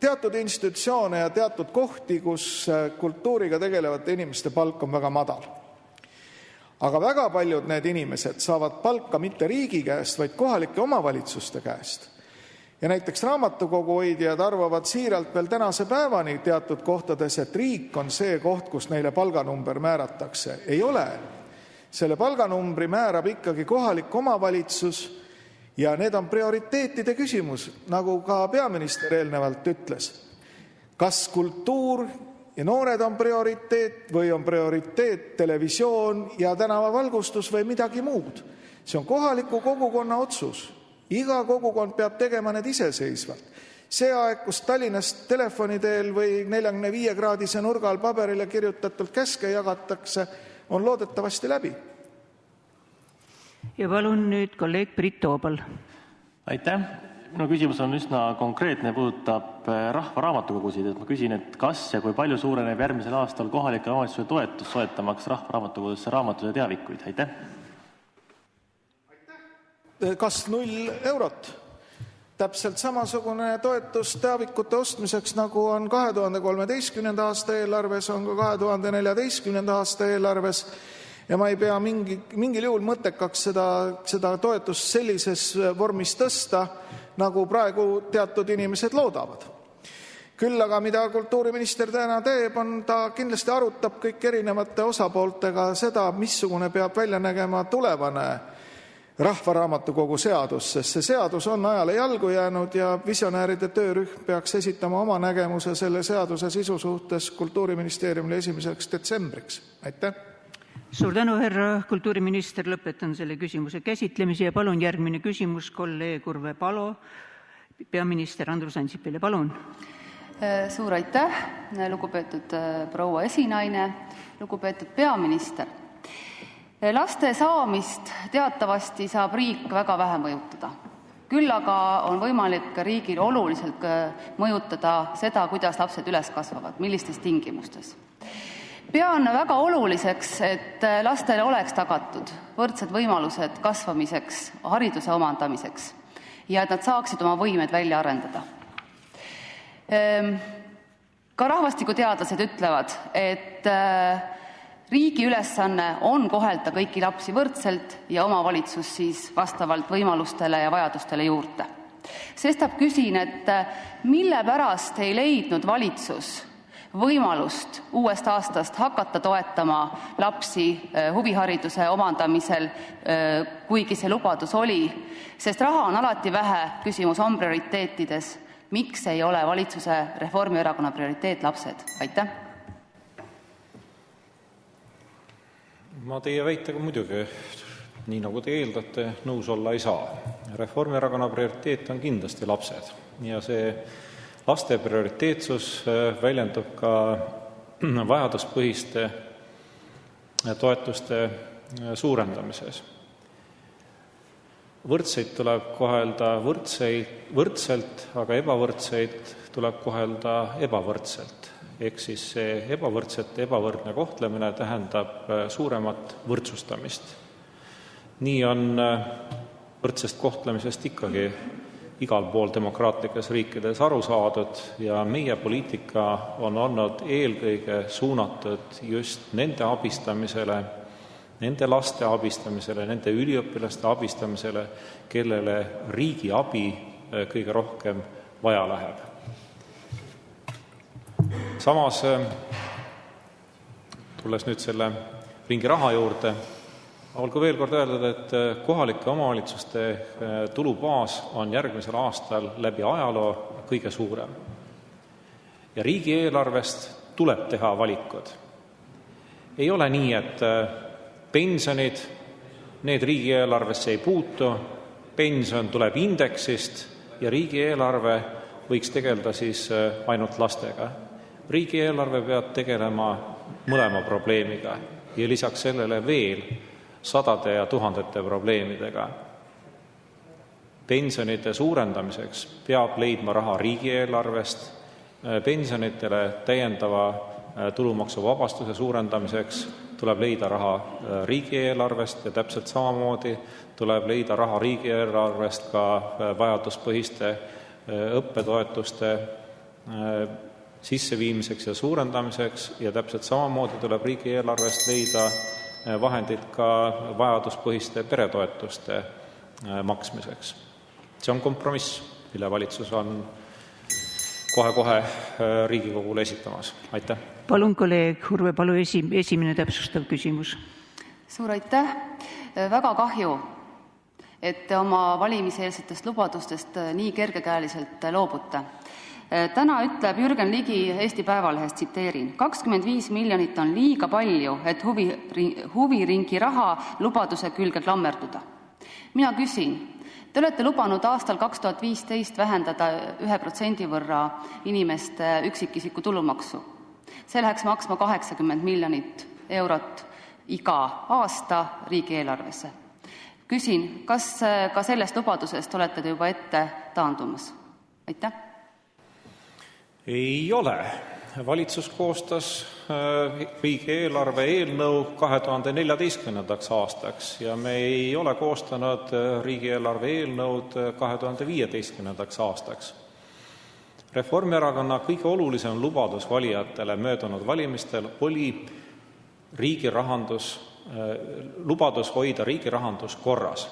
Speaker 11: teatud institutsioone ja teatud kohti, kus kultuuriga tegelevate inimeste palk on väga madal. Aga väga paljud need inimesed saavad palka mitte riigi käest, vaid kohalike omavalitsuste käest. Ja näiteks raamatukogu hoidjad arvavad siiralt veel tänase päevani teatud kohtades, et riik on see koht, kus neile palganumber määratakse. Ei ole. Selle palganumbri määrab ikkagi kohalik omavalitsus ja need on prioriteetide küsimus, nagu ka peaminister eelnevalt ütles. Kas kultuur ja noored on prioriteet või on prioriteet televisioon ja tänavavalgustus või midagi muud? See on kohaliku kogukonna otsus. Iga kogukond peab tegema need iseseisvalt. See aeg, kus Tallinnast telefoni teel või 45-kraadise nurga all paberile kirjutatult käske jagatakse, on loodetavasti läbi.
Speaker 1: Ja palun nüüd kolleeg Priit Toobal.
Speaker 13: Aitäh! Minu küsimus on üsna konkreetne, puudutab rahvaraamatukogusid. Ma küsin, et kas ja kui palju suureneb järgmisel aastal kohalike omavalitsuse toetus soetamaks rahvaraamatukogusse raamatuid ja teavikuid? Aitäh!
Speaker 11: Kas 0 eurot? Täpselt samasugune toetus teavikute ostmiseks, nagu on 2013. aasta eelarves, on ka 2014. aasta eelarves. Ja ma ei pea mingil juhul mõttekaks seda toetust sellises vormis tõsta, nagu praegu teatud inimesed loodavad. Küll aga mida kultuuriminister täna teeb, on ta kindlasti arutab kõik erinevate osapooltega seda, missugune peab välja nägema tulevane rahvaraamatukogu seadus, sest see seadus on ajale jalgu jäänud ja visionääride töörühm peaks esitama oma nägemuse selle seaduse sisu suhtes Kultuuriministeeriumile 1. detsembriks. Aitäh!
Speaker 1: Suur tänu, härra kultuuriminister, lõpetan selle küsimuse käsitlemise ja palun järgmine küsimus kolleeg Urve Palo, peaminister Andrus Ansipile, palun.
Speaker 14: Suur aitäh, lugupeetud proua esinaine, lugupeetud peaminister. Laste saamist teatavasti saab riik väga vähe mõjutada. Küll aga on võimalik riigil oluliselt mõjutada seda, kuidas lapsed üles kasvavad, millistes tingimustes. Pean väga oluliseks, et lastele oleks tagatud võrdsed võimalused kasvamiseks, hariduse omandamiseks ja et nad saaksid oma võimed välja arendada. Ka rahvastikuteadlased ütlevad, et riigi ülesanne on kohelda kõiki lapsi võrdselt ja omavalitsus siis vastavalt võimalustele ja vajadustele juurde. Sestap küsin, et mille pärast ei leidnud valitsus võimalust uuest aastast hakata toetama lapsi huvihariduse omandamisel, kuigi see lubadus oli, sest raha on alati vähe, küsimus on prioriteetides. Miks ei ole valitsuse Reformierakonna prioriteet lapsed? Aitäh!
Speaker 3: Ma teie väitega muidugi, nii nagu te eeldate, nõus olla ei saa. Reformierakonna prioriteet on kindlasti lapsed ja see laste prioriteetsus väljendub ka vajaduspõhiste toetuste suurendamises. Võrdseid tuleb kohelda võrdselt, aga ebavõrdseid tuleb kohelda ebavõrdselt. Ehk siis see ebavõrdne kohtlemine tähendab suuremat võrdsustamist. Nii on võrdsest kohtlemisest ikkagi igal pool demokraatlikes riikides aru saadud ja meie poliitika on olnud eelkõige suunatud just nende abistamisele, nende laste abistamisele, nende üliõpilaste abistamisele, kellele riigi abi kõige rohkem vaja läheb. Samas, tulles nüüd selle ringi raha juurde, olgu veel kord öeldud, et kohalike omavalitsuste tulubaas on järgmisel aastal läbi ajaloo kõige suurem. Ja riigieelarvest tuleb teha valikud. Ei ole nii, et pensionid, need riigieelarvesse ei puutu, pension tuleb indeksist ja riigieelarve võiks tegeleda siis ainult lastega. Riigieelarve peab tegelema mõlema probleemiga ja lisaks sellele veel sadade ja tuhandete probleemidega. Pensionite suurendamiseks peab leidma raha riigieelarvest, pensionitele täiendava tulumaksuvabastuse suurendamiseks tuleb leida raha riigieelarvest ja täpselt samamoodi tuleb leida raha riigieelarvest ka vajaduspõhiste õppetoetuste sisseviimiseks ja suurendamiseks ja täpselt samamoodi tuleb riigieelarvest leida vahendid ka vajaduspõhiste peretoetuste maksmiseks. See on kompromiss, mille valitsus on kohe-kohe Riigikogule esitamas. Aitäh! Palun
Speaker 1: kolleeg Urve Palu esimene täpsustav küsimus.
Speaker 14: Suur aitäh! Väga kahju, et te oma valimiseelsetest lubadustest nii kergekäeliselt loobute. Täna ütleb Jürgen Ligi Eesti Päevalehes, tsiteerin, 25 miljonit on liiga palju, et huviringi raha lubaduse külge klammerduda. Mina küsin, te olete lubanud aastal 2015 vähendada 1% võrra inimeste üksikisiku tulumaksu. See läheks maksma 80 miljonit eurot iga aasta riigieelarvesse. Küsin, kas ka sellest lubadusest olete te juba ette taandumas? Aitäh!
Speaker 3: Ei ole. Valitsus koostas riigieelarve eelnõu 2014. aastaks ja me ei ole koostanud riigieelarve eelnõud 2015. aastaks. Reformierakonna kõige olulisem lubadus valijatele möödunud valimistel oli lubadus hoida riigi rahandus korras.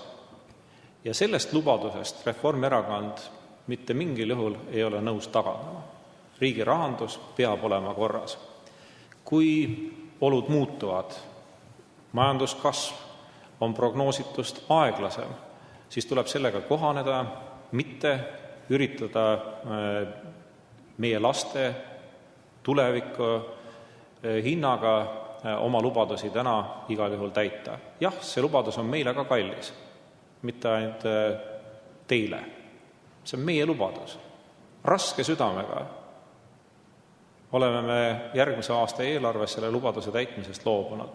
Speaker 3: Ja sellest lubadusest Reformierakond mitte mingil juhul ei ole nõus taganema. Riigi rahandus peab olema korras. Kui olud muutuvad, majanduskasv on prognoositust aeglasem, siis tuleb sellega kohaneda, mitte üritada meie laste tuleviku hinnaga oma lubadusi täna igal juhul täita. Jah, see lubadus on meile ka kallis, mitte ainult teile. See on meie lubadus. Raske südamega oleme me järgmise aasta eelarves selle lubaduse täitmisest loobunud.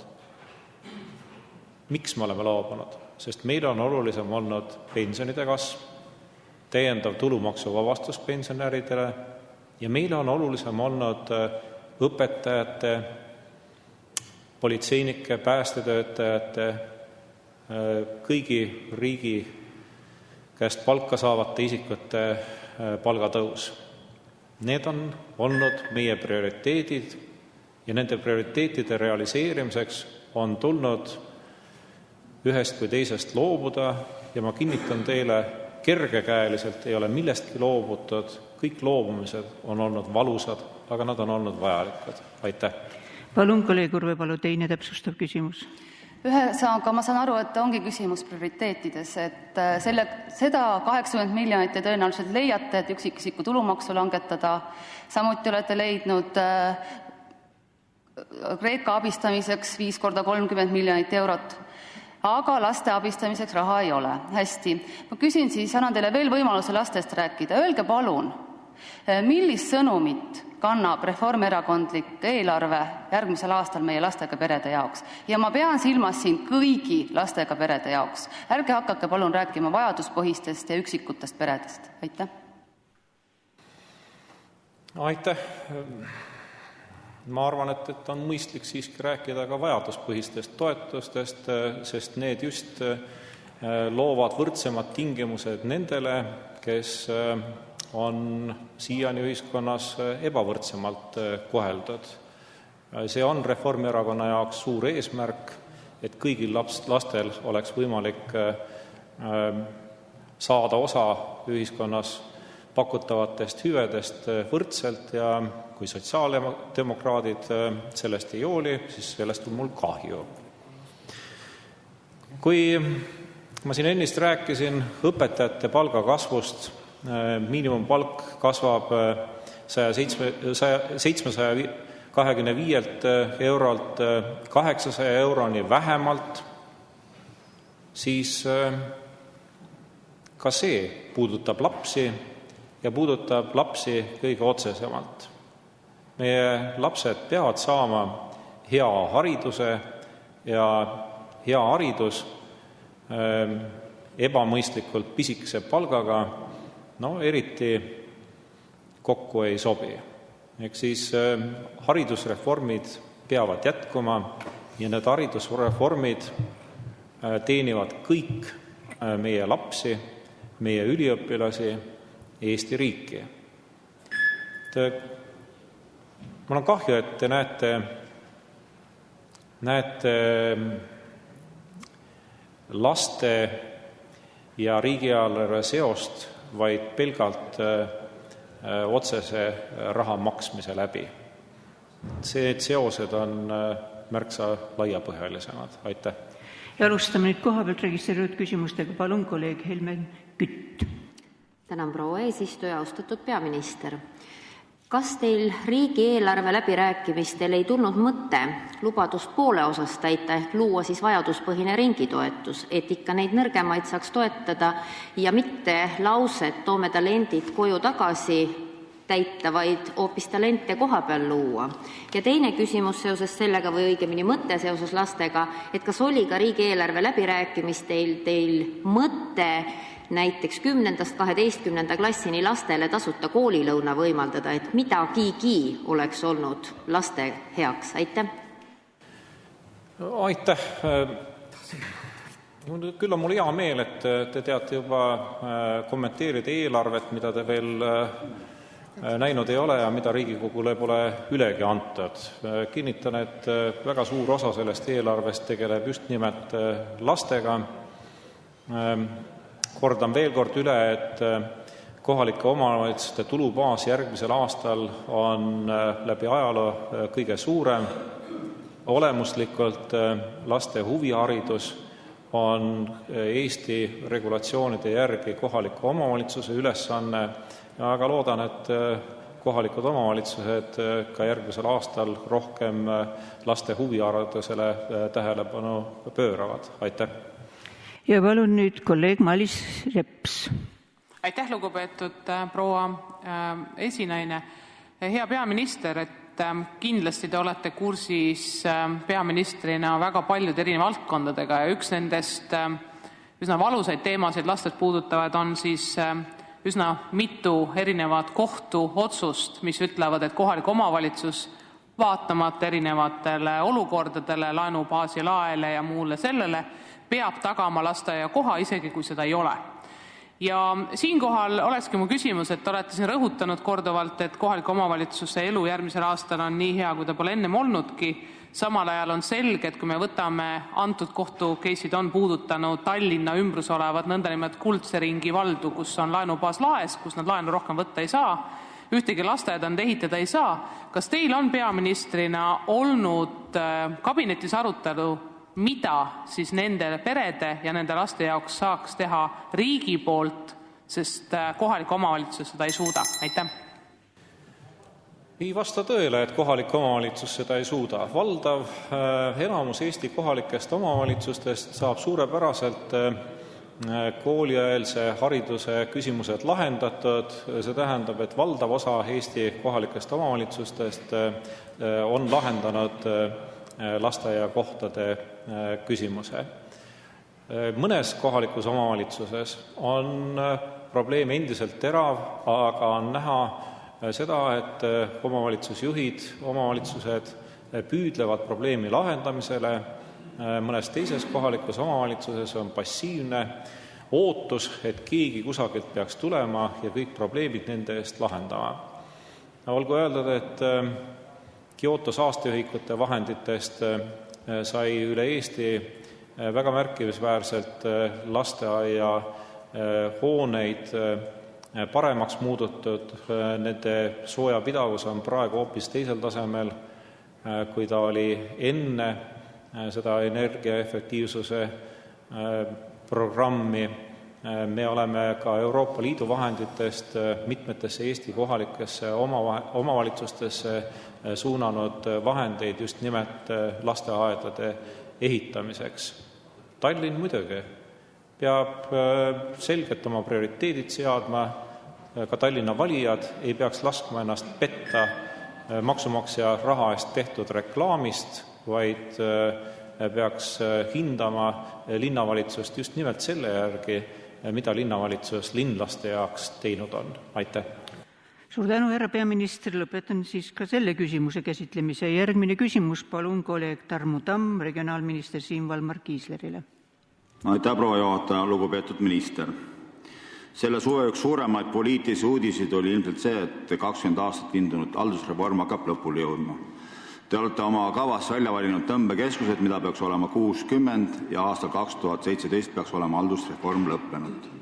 Speaker 3: Miks me oleme loobunud? Sest meil on olulisem olnud pensionide kasv, täiendav tulumaksuvabastus pensionäridele ja meil on olulisem olnud õpetajate, politseinike, päästetöötajate, kõigi riigi käest palka saavate isikute palgatõus. Need on olnud meie prioriteedid ja nende prioriteetide realiseerimiseks on tulnud ühest kui teisest loobuda ja ma kinnitan teile, kergekäeliselt ei ole millestki loobutud, kõik loobumised on olnud valusad, aga nad on olnud vajalikud. Aitäh!
Speaker 1: Palun, kolleeg Urve Palo, teine täpsustav küsimus.
Speaker 14: Ühesõnaga, ma saan aru, et ongi küsimus prioriteetides, et seda 80 miljonit te tõenäoliselt leiate, et üksikisiku tulumaksu langetada. Samuti olete leidnud Kreeka abistamiseks 5 korda 30 miljonit eurot, aga laste abistamiseks raha ei ole. Hästi. Ma küsin siis, annan teile veel võimaluse lastest rääkida. Öelge palun, millist sõnumit kannab reformierakondlik eelarve järgmisel aastal meie lastega perede jaoks. Ja ma pean silmas siin kõigi lastega perede jaoks. Ärge hakake palun rääkima vajaduspõhistest ja üksikutest peredest. Aitäh!
Speaker 3: Aitäh! Ma arvan, et on mõistlik siiski rääkida ka vajaduspõhistest toetustest, sest need just loovad võrdsemad tingimused nendele, kes on siiani ühiskonnas ebavõrdsemalt koheldud. See on Reformierakonna jaoks suur eesmärk, et kõigil lastel oleks võimalik saada osa ühiskonnas pakutavatest hüvedest võrdselt ja kui sotsiaaldemokraadid sellest ei hooli, siis sellest on mul kahju. Kui ma siin ennist rääkisin õpetajate palga kasvust, miinimumpalk kasvab 725 eurolt 800 euroni vähemalt, siis ka see puudutab lapsi ja puudutab lapsi kõige otsesemalt. Meie lapsed peavad saama hea hariduse ja hea haridus ebamõistlikult pisikese palgaga eriti kokku ei sobi. Ehk siis haridusreformid peavad jätkuma ja need haridusreformid teenivad kõik meie lapsi, meie üliõpilasi, Eesti riiki. Mul on kahju, et te näete laste ja riigieelarve seost vaid pelgalt otsese raha maksmise läbi. Need seosed on märksa laiapõhjalisemad. Aitäh!
Speaker 1: Ja alustame nüüd kohapealt registreeritud küsimustega. Palun, kolleeg Helmen Kütt.
Speaker 15: Tänan, proua eesistuja, austatud peaminister. Kas teil riigieelarve läbirääkimistel ei tulnud mõte lubadust poole osas täita ehk luua siis vajaduspõhine ringitoetus, et ikka neid nõrgemaid saaks toetada ja mitte lauset toome talendid koju tagasi täita, vaid hoopis talente koha peal luua? Ja teine küsimus seoses sellega või õigemini mõte seoses lastega, et kas oli ka riigieelarve läbirääkimistel teil mõte näiteks 10.–12. klassini lastele tasuta koolilõuna võimaldada, et midagigi oleks olnud laste heaks? Aitäh!
Speaker 3: Aitäh! Küll on mul hea meel, et te teate juba kommenteerida eelarvet, mida te veel näinud ei ole ja mida Riigikogule pole ülegi antud. Kinnitan, et väga suur osa sellest eelarvest tegeleb just nimelt lastega. Kordan veel kord üle, et kohalike omavalitsuste tulubaas järgmisel aastal on läbi ajaloo kõige suurem. Olemuslikult laste huviharidus on Eesti regulatsioonide järgi kohaliku omavalitsuse ülesanne ja väga loodan, et kohalikud omavalitsused ka järgmisel aastal rohkem laste huviharidusele tähelepanu pööravad. Aitäh!
Speaker 1: Ja palun nüüd kolleeg Mailis Reps.
Speaker 10: Aitäh, lugupeetud proua esinaine. Hea peaminister, et kindlasti te olete kursis peaministrina väga paljude erineva valdkondadega ja üks nendest üsna valusaid teemasid lastest puudutavad on siis üsna mitu erinevat kohtuotsust, mis ütlevad, et kohalik omavalitsus vaatamata erinevatele olukordadele, laenubaasi laele ja muule sellele, peab tagama lasteaia koha, isegi kui seda ei ole. Ja siinkohal olekski mu küsimus, et olete siin rõhutanud korduvalt, et kohaliku omavalitsuse elu järgmisel aastal on nii hea, kui ta pole ennem olnudki. Samal ajal on selge, et kui me võtame antud kohtukeisid on puudutanud Tallinna ümbrus olevat nõndanimelt kuldse ringi valdu, kus on laenubaas laes, kus nad laenu rohkem võtta ei saa, ühtegi lasteaeda nad ehitada ei saa. Kas teil on peaministrina olnud kabinetis arutelu, mida siis nende perede ja nende laste jaoks saaks teha riigi poolt, sest kohalik omavalitsus seda ei suuda? Aitäh! Ei vasta tõele, et kohalik omavalitsus seda ei suuda. Valdav enamus Eesti kohalikest omavalitsustest saab suurepäraselt koolieelse hariduse küsimused lahendatud. See tähendab, et valdav osa Eesti kohalikest omavalitsustest on lahendanud lasteaiakohtade küsimuse. Mõnes kohalikus omavalitsuses on probleem endiselt terav, aga on näha seda, et omavalitsusjuhid, omavalitsused püüdlevad probleemi lahendamisele. Mõnes teises kohalikus omavalitsuses on passiivne ootus, et keegi kusagilt peaks tulema ja kõik probleemid nende eest lahendama. Olgu öeldud, et Kyoto saasteühikute vahenditest sai üle Eesti väga märkimisväärselt lasteaia hooneid paremaks muudetud. Nende soojapidavus on praegu hoopis teisel tasemel, kui ta oli enne seda energiaefektiivsuse programmi. Me oleme ka Euroopa Liidu vahenditest mitmetesse Eesti kohalikesse omavalitsustesse suunanud vahendeid just nimelt lasteaedade ehitamiseks. Tallinn muidugi peab selgelt oma prioriteedid seadma, ka Tallinna valijad ei peaks laskma ennast petta maksumaksja raha eest tehtud reklaamist, vaid peaks hindama linnavalitsust just nimelt selle järgi, mida linnavalitsus linlaste jaoks teinud on. Aitäh!
Speaker 1: Suur tänu, härra peaminister. Lõpetan siis ka selle küsimuse käsitlemise. Järgmine küsimus palun kolleeg Tarmo Tamm regionaalminister Siim Valmar Kiislerile.
Speaker 16: Aitäh, proua juhataja, lugupeetud minister. Selle suve üks suuremaid poliitilisi uudiseid oli ilmselt see, et 20 aastat vindunud haldusreform hakkab lõpule jõudma. Te olete oma kavas välja valinud tõmbekeskused, mida peaks olema 60 ja aastal 2017 peaks olema haldusreform lõppenud.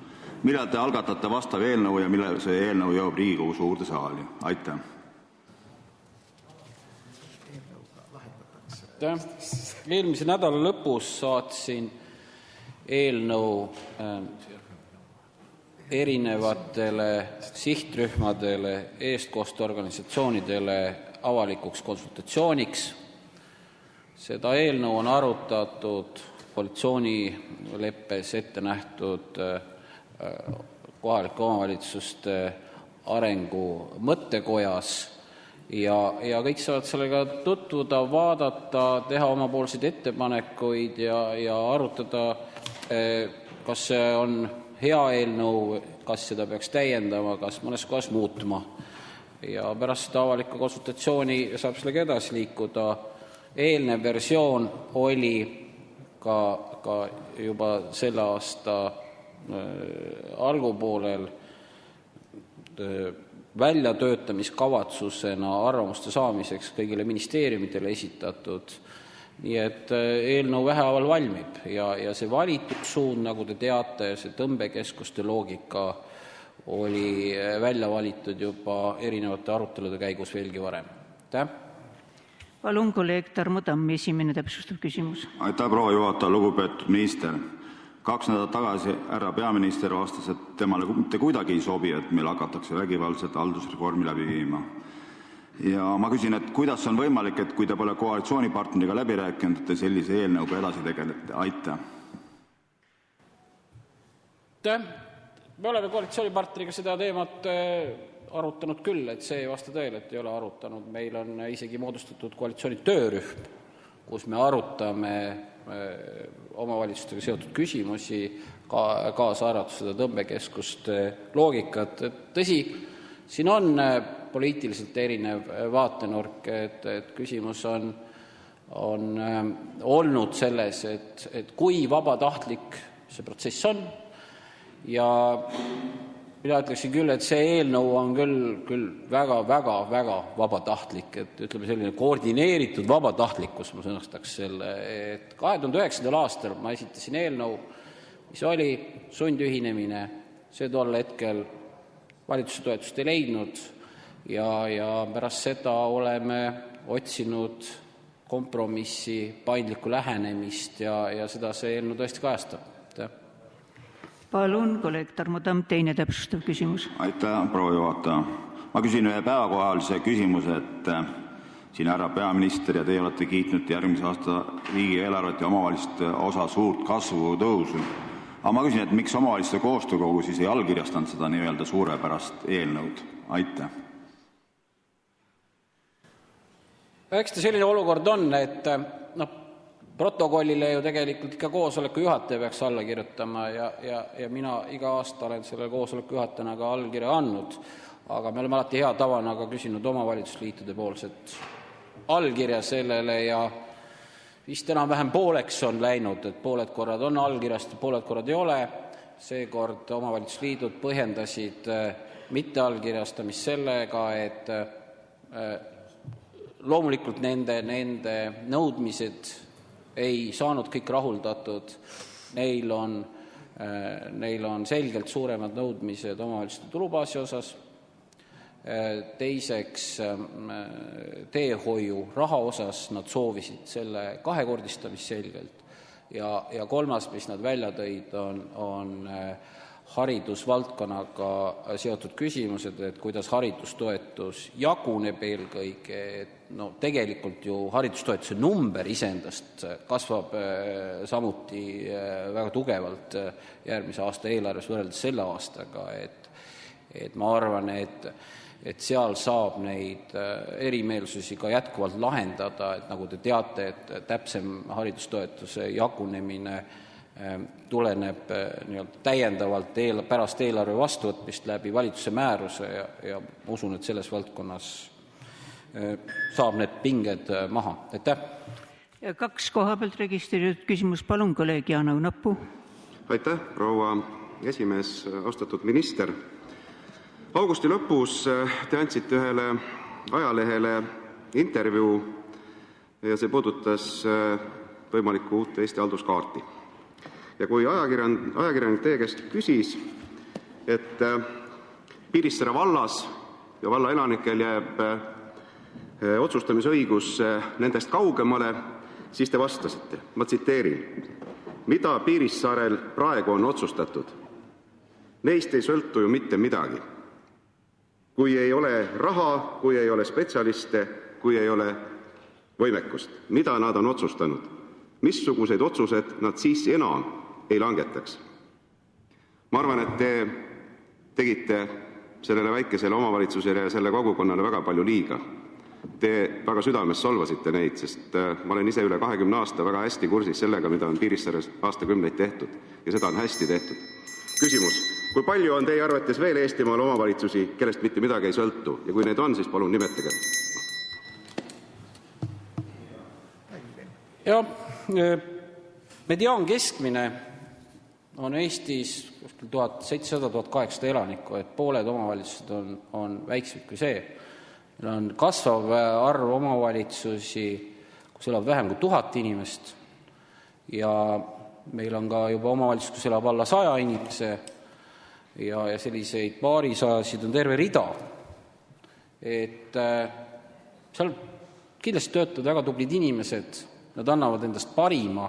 Speaker 16: Millal te algatate vastav eelnõu ja millal see eelnõu jõuab Riigikogu suurde saali? Aitäh!
Speaker 7: Eelmise nädala lõpus saatsin eelnõu erinevatele sihtrühmadele, eestkosteorganisatsioonidele avalikuks konsultatsiooniks. Seda eelnõu on arutatud koalitsioonileppes ette nähtud kohalike omavalitsuste arengu mõttekojas ja kõik saavad sellega tutvuda, vaadata, teha omapoolseid ettepanekuid ja arutada, kas see on hea eelnõu, kas seda peaks täiendama, kas mõnes kohas muutma. Ja pärast seda avalikku konsultatsiooni saab sellega edasi liikuda. Eelnev versioon oli ka juba selle aasta algupoolel väljatöötamiskavatsusena arvamuste saamiseks kõigile ministeeriumidele esitatud. Nii et eelnõu vähehaaval valmib ja see valitud suund, nagu te teate, see tõmbekeskuste loogika oli välja valitud juba erinevate arutelude käigus veelgi varem. Aitäh!
Speaker 1: Palun, kolleeg Tarmo Tamm, esimene täpsustav küsimus.
Speaker 16: Aitäh, proua juhataja, lugupeetud minister. 2 nädalat tagasi härra peaminister vastas, et temale mitte kuidagi ei sobi, et meil hakatakse vägivaldset haldusreformi läbi viima. Ja ma küsin, et kuidas on võimalik, et kui te pole koalitsioonipartneriga läbi rääkinud, et te sellise eelnõuga edasi tegelete? Aitäh!
Speaker 7: Me oleme koalitsioonipartneriga seda teemat arutanud küll, et see ei vasta tõele, et ei ole arutanud. Meil on isegi moodustatud koalitsiooni töörühm, kus me arutame omavalitsustega seotud küsimusi, kaasa arvatud seda tõmbekeskuste loogikat. Tõsi, siin on poliitiliselt erinev vaatenurk, et küsimus on olnud selles, et kui vabatahtlik see protsess on ja mina ütleksin küll, et see eelnõu on küll väga vabatahtlik, et ütleme selline koordineeritud vabatahtlikkus, ma sõnastaks selle, et 2009. aastal ma esitasin eelnõu, mis oli sundühinemine, see tol hetkel valitsuse toetust ei leidnud ja pärast seda oleme otsinud kompromissi, paindlikku lähenemist ja seda see eelnõu tõesti kajastab.
Speaker 1: Palun, kolleeg Tarmo Tamm, teine täpsustav küsimus.
Speaker 16: Aitäh, proua juhataja. Ma küsin ühe päevakohalise küsimuse, et siin härra peaminister ja teie olete kiitnud järgmise aasta riigieelarvet ja omavalitsuste osa suurt kasvu tõusu. Aga ma küsin, et miks omavalitsuste koostöökogu siis ei allkirjastanud seda nii-öelda suurepärast eelnõud? Aitäh.
Speaker 7: Eks ta selline olukord on, et protokollile ju tegelikult ikka koosoleku juhataja peaks alla kirjutama ja mina iga aasta olen selle koosoleku juhatajana ka allkirja andnud, aga me oleme alati hea tavana ka küsinud omavalitsusliitude poolset allkirja sellele ja vist enam-vähem pooleks on läinud, et pooled korrad on allkirjast ja pooled korrad ei ole. Seekord omavalitsusliidud põhjendasid mitte allkirjastamist sellega, et loomulikult nende nõudmised ei saanud kõik rahuldatud, neil on selgelt suuremad nõudmised omavalitsuste tulubaasi osas, teiseks teehoiu raha osas nad soovisid selle kahekordistamist selgelt ja kolmas, mis nad välja tõid, on haridusvaldkonnaga seotud küsimused, et kuidas haridustoetus jaguneb eelkõige, et tegelikult ju haridustoetuse number iseendast kasvab samuti väga tugevalt järgmise aasta eelarves võrreldes selle aastaga, et ma arvan, et seal saab neid erimeelsusi ka jätkuvalt lahendada, et nagu te teate, et täpsem haridustoetuse jagunemine tuleneb täiendavalt pärast eelarve vastuvõtmist läbi valitsuse määruse ja usun, et selles valdkonnas saab need pinged maha. Aitäh!
Speaker 1: 2 kohapealt registreeritud küsimus. Palun, kolleeg Jaan Õunapuu.
Speaker 17: Aitäh, proua esimees, austatud minister. Augusti lõpus te andsite ühele ajalehele intervjuu ja see puudutas võimalikku uut Eesti halduskaarti. Ja kui ajakirjanik teie käest küsis, et Piirissaare vallas ja valla elanikel jääb otsustamisõigus nendest kaugemale, siis te vastasite, ma tsiteerin, mida Piirissaarel praegu on otsustatud. Neist ei sõltu ju mitte midagi. Kui ei ole raha, kui ei ole spetsialiste, kui ei ole võimekust. Mida nad on otsustanud? Missuguseid otsused nad siis enam ei langetaks? Ma arvan, et te tegite sellele väikesele omavalitsusele ja selle kogukonnale väga palju liiga. Te väga südames solvasite neid, sest ma olen ise üle 20 aasta väga hästi kursis sellega, mida on Piirissaares aastakümneid tehtud. Ja seda on hästi tehtud. Küsimus, kui palju on teie arvates veel Eestimaal omavalitsusi, kellest mitte midagi ei sõltu? Ja kui neid on, siis palun nimetage.
Speaker 7: Ja mediaan keskmine on Eestis 1700-1800 elanikku, et pooled omavalitsused on väiksemad kui see. Meil on kasvav arv omavalitsusi, kus elab vähem kui 1000 inimest ja meil on ka juba omavalitsus, kus elab alla 100 inimese ja selliseid paarisajasid on terve rida. Et seal kindlasti töötavad väga tublid inimesed, nad annavad endast parima,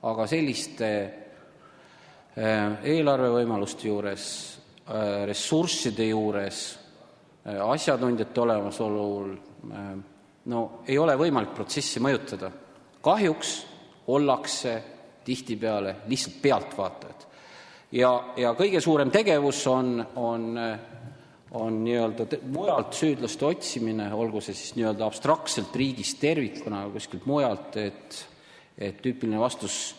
Speaker 7: aga selliste eelarvevõimaluste juures, ressursside juures, asjatundjate olemasolul ei ole võimalik protsessi mõjutada. Kahjuks ollakse tihtipeale lihtsalt pealtvaatajad. Ja kõige suurem tegevus on nii-öelda mujalt süüdlaste otsimine, olgu see siis nii-öelda abstraktselt riigist tervikuna kuskilt mujalt, et tüüpiline vastus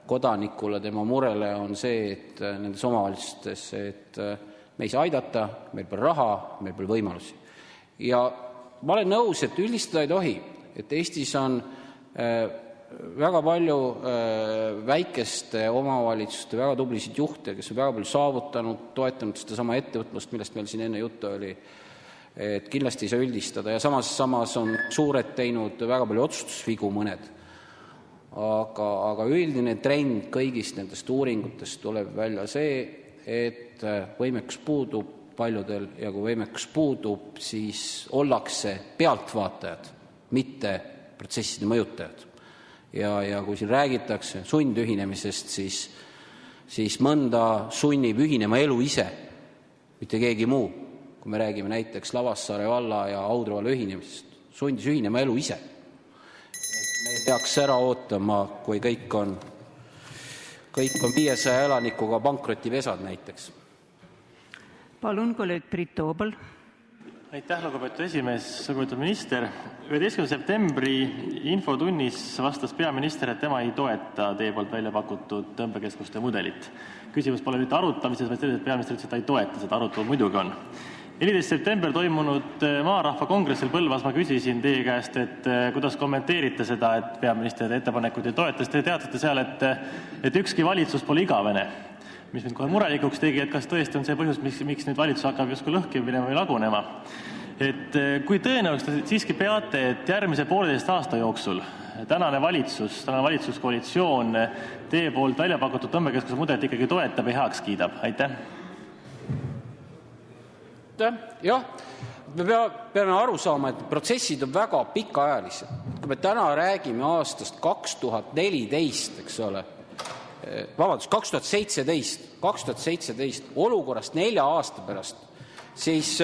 Speaker 7: kodanikule tema murele on see, et nendes omavalitsustes, et me ei saa aidata, meil pole raha, meil pole võimalusi. Ja ma olen nõus, et üldistada ei tohi, et Eestis on väga palju väikeste omavalitsuste väga tublisid juhte, kes on väga palju saavutanud, toetanud seda sama ettevõtlust, millest meil siin enne juttu oli, et kindlasti ei saa üldistada ja samas on suured teinud väga palju otsustusvigu mõned. Aga üldine trend kõigist nendest uuringutest tuleb välja see, et võimekus puudub paljudel ja kui võimekus puudub, siis ollakse pealtvaatajad, mitte protsesside mõjutajad. Ja kui siin räägitakse sundühinemisest, siis mõnda sunnib ühinema elu ise, mitte keegi muu. Kui me räägime näiteks Lavassaare valla ja Audru valla ühinemisest, sundis ühinema elu ise. Me ei peaks ära ootama, kui kõik on 500 elanikuga pankrotivesad näiteks.
Speaker 1: Palun, kolleeg Priit Toobal.
Speaker 13: Aitäh, lugupeetud esimees, lugupeetud minister. 11. septembri infotunnis vastas peaminister, et tema ei toeta teie poolt välja pakutud tõmbekeskuste mudelit. Küsimus pole nüüd arutamises, vaid selles, et peaminister ütles, et ta ei toeta, seda arutelu muidugi on. 14. september toimunud Maarahva kongressil Põlvas ma küsisin teie käest, et kuidas kommenteerite seda, et peaminister ettepanekuid ei toetas. Te teatate seal, et ükski valitsus pole igavene, mis mind kohe murelikuks tegi, et kas tõesti on see põhjus, miks nüüd valitsus hakkab justkui lõhki minema või lagunema. Et kui tõenäoliselt siiski peate, et järgmise 1,5 aasta jooksul tänane valitsuskoalitsioon teie poolt välja pakutud tõmbekeskuse mudelit ikkagi toetab ja heaks kiidab? Aitäh!
Speaker 7: Jah, me peame aru saama, et protsessid on väga pikaajalised. Kui me täna räägime aastast 2014, eks ole, 2017 olukorrast 4 aasta pärast, siis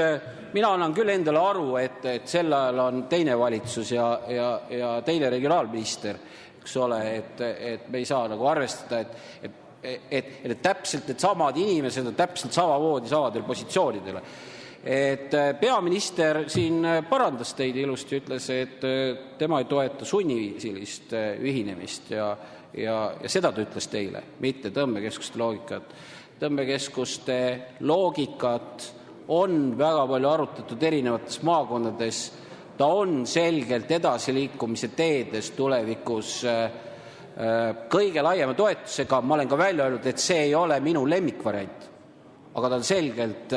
Speaker 7: mina annan küll endale aru, et sel ajal on teine valitsus ja teine regionaalminister, eks ole, et me ei saa nagu arvestada, et täpselt need samad inimesed on täpselt samamoodi samadel positsioonidele. Et peaminister siin parandas teid ilusti, ütles, et tema ei toeta sunniviisilist ühinemist ja seda ta ütles teile, mitte tõmbekeskuste loogikat. Tõmbekeskuste loogikat on väga palju arutatud erinevates maakondades, ta on selgelt edasiliikumise teedes tulevikus kõige laiema toetusega, ma olen ka välja öelnud, et see ei ole minu lemmikvariant, aga ta on selgelt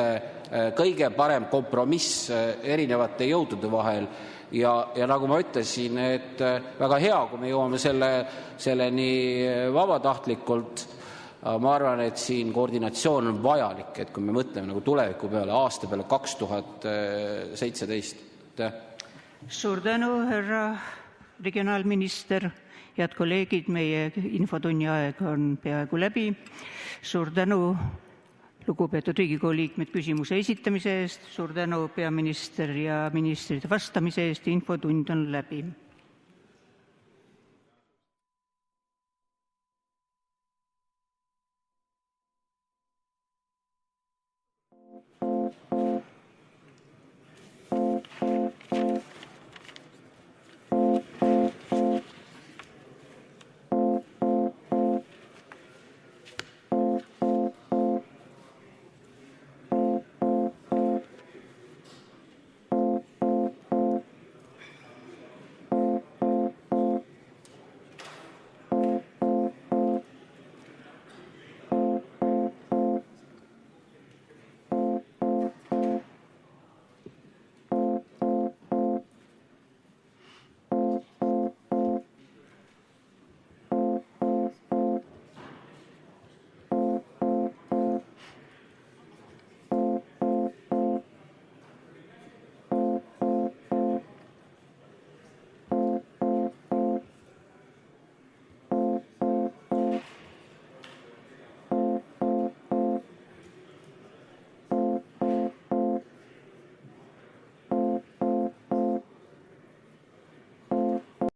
Speaker 7: kõige parem kompromiss erinevate jõudude vahel ja nagu ma ütlesin, et väga hea, kui me jõuame selleni vabatahtlikult, ma arvan, et siin koordinatsioon on vajalik, et kui me mõtleme nagu tuleviku peale, aasta peale 2017.
Speaker 1: Suur tänu, härra regionaalminister, head kolleegid, meie infotunni aeg on peaaegu läbi. Suur tänu Lugupeetud Riigikogu liikmed küsimuse esitamise eest, suur tänu peaminister ja ministrite vastamise eest, infotund on läbi.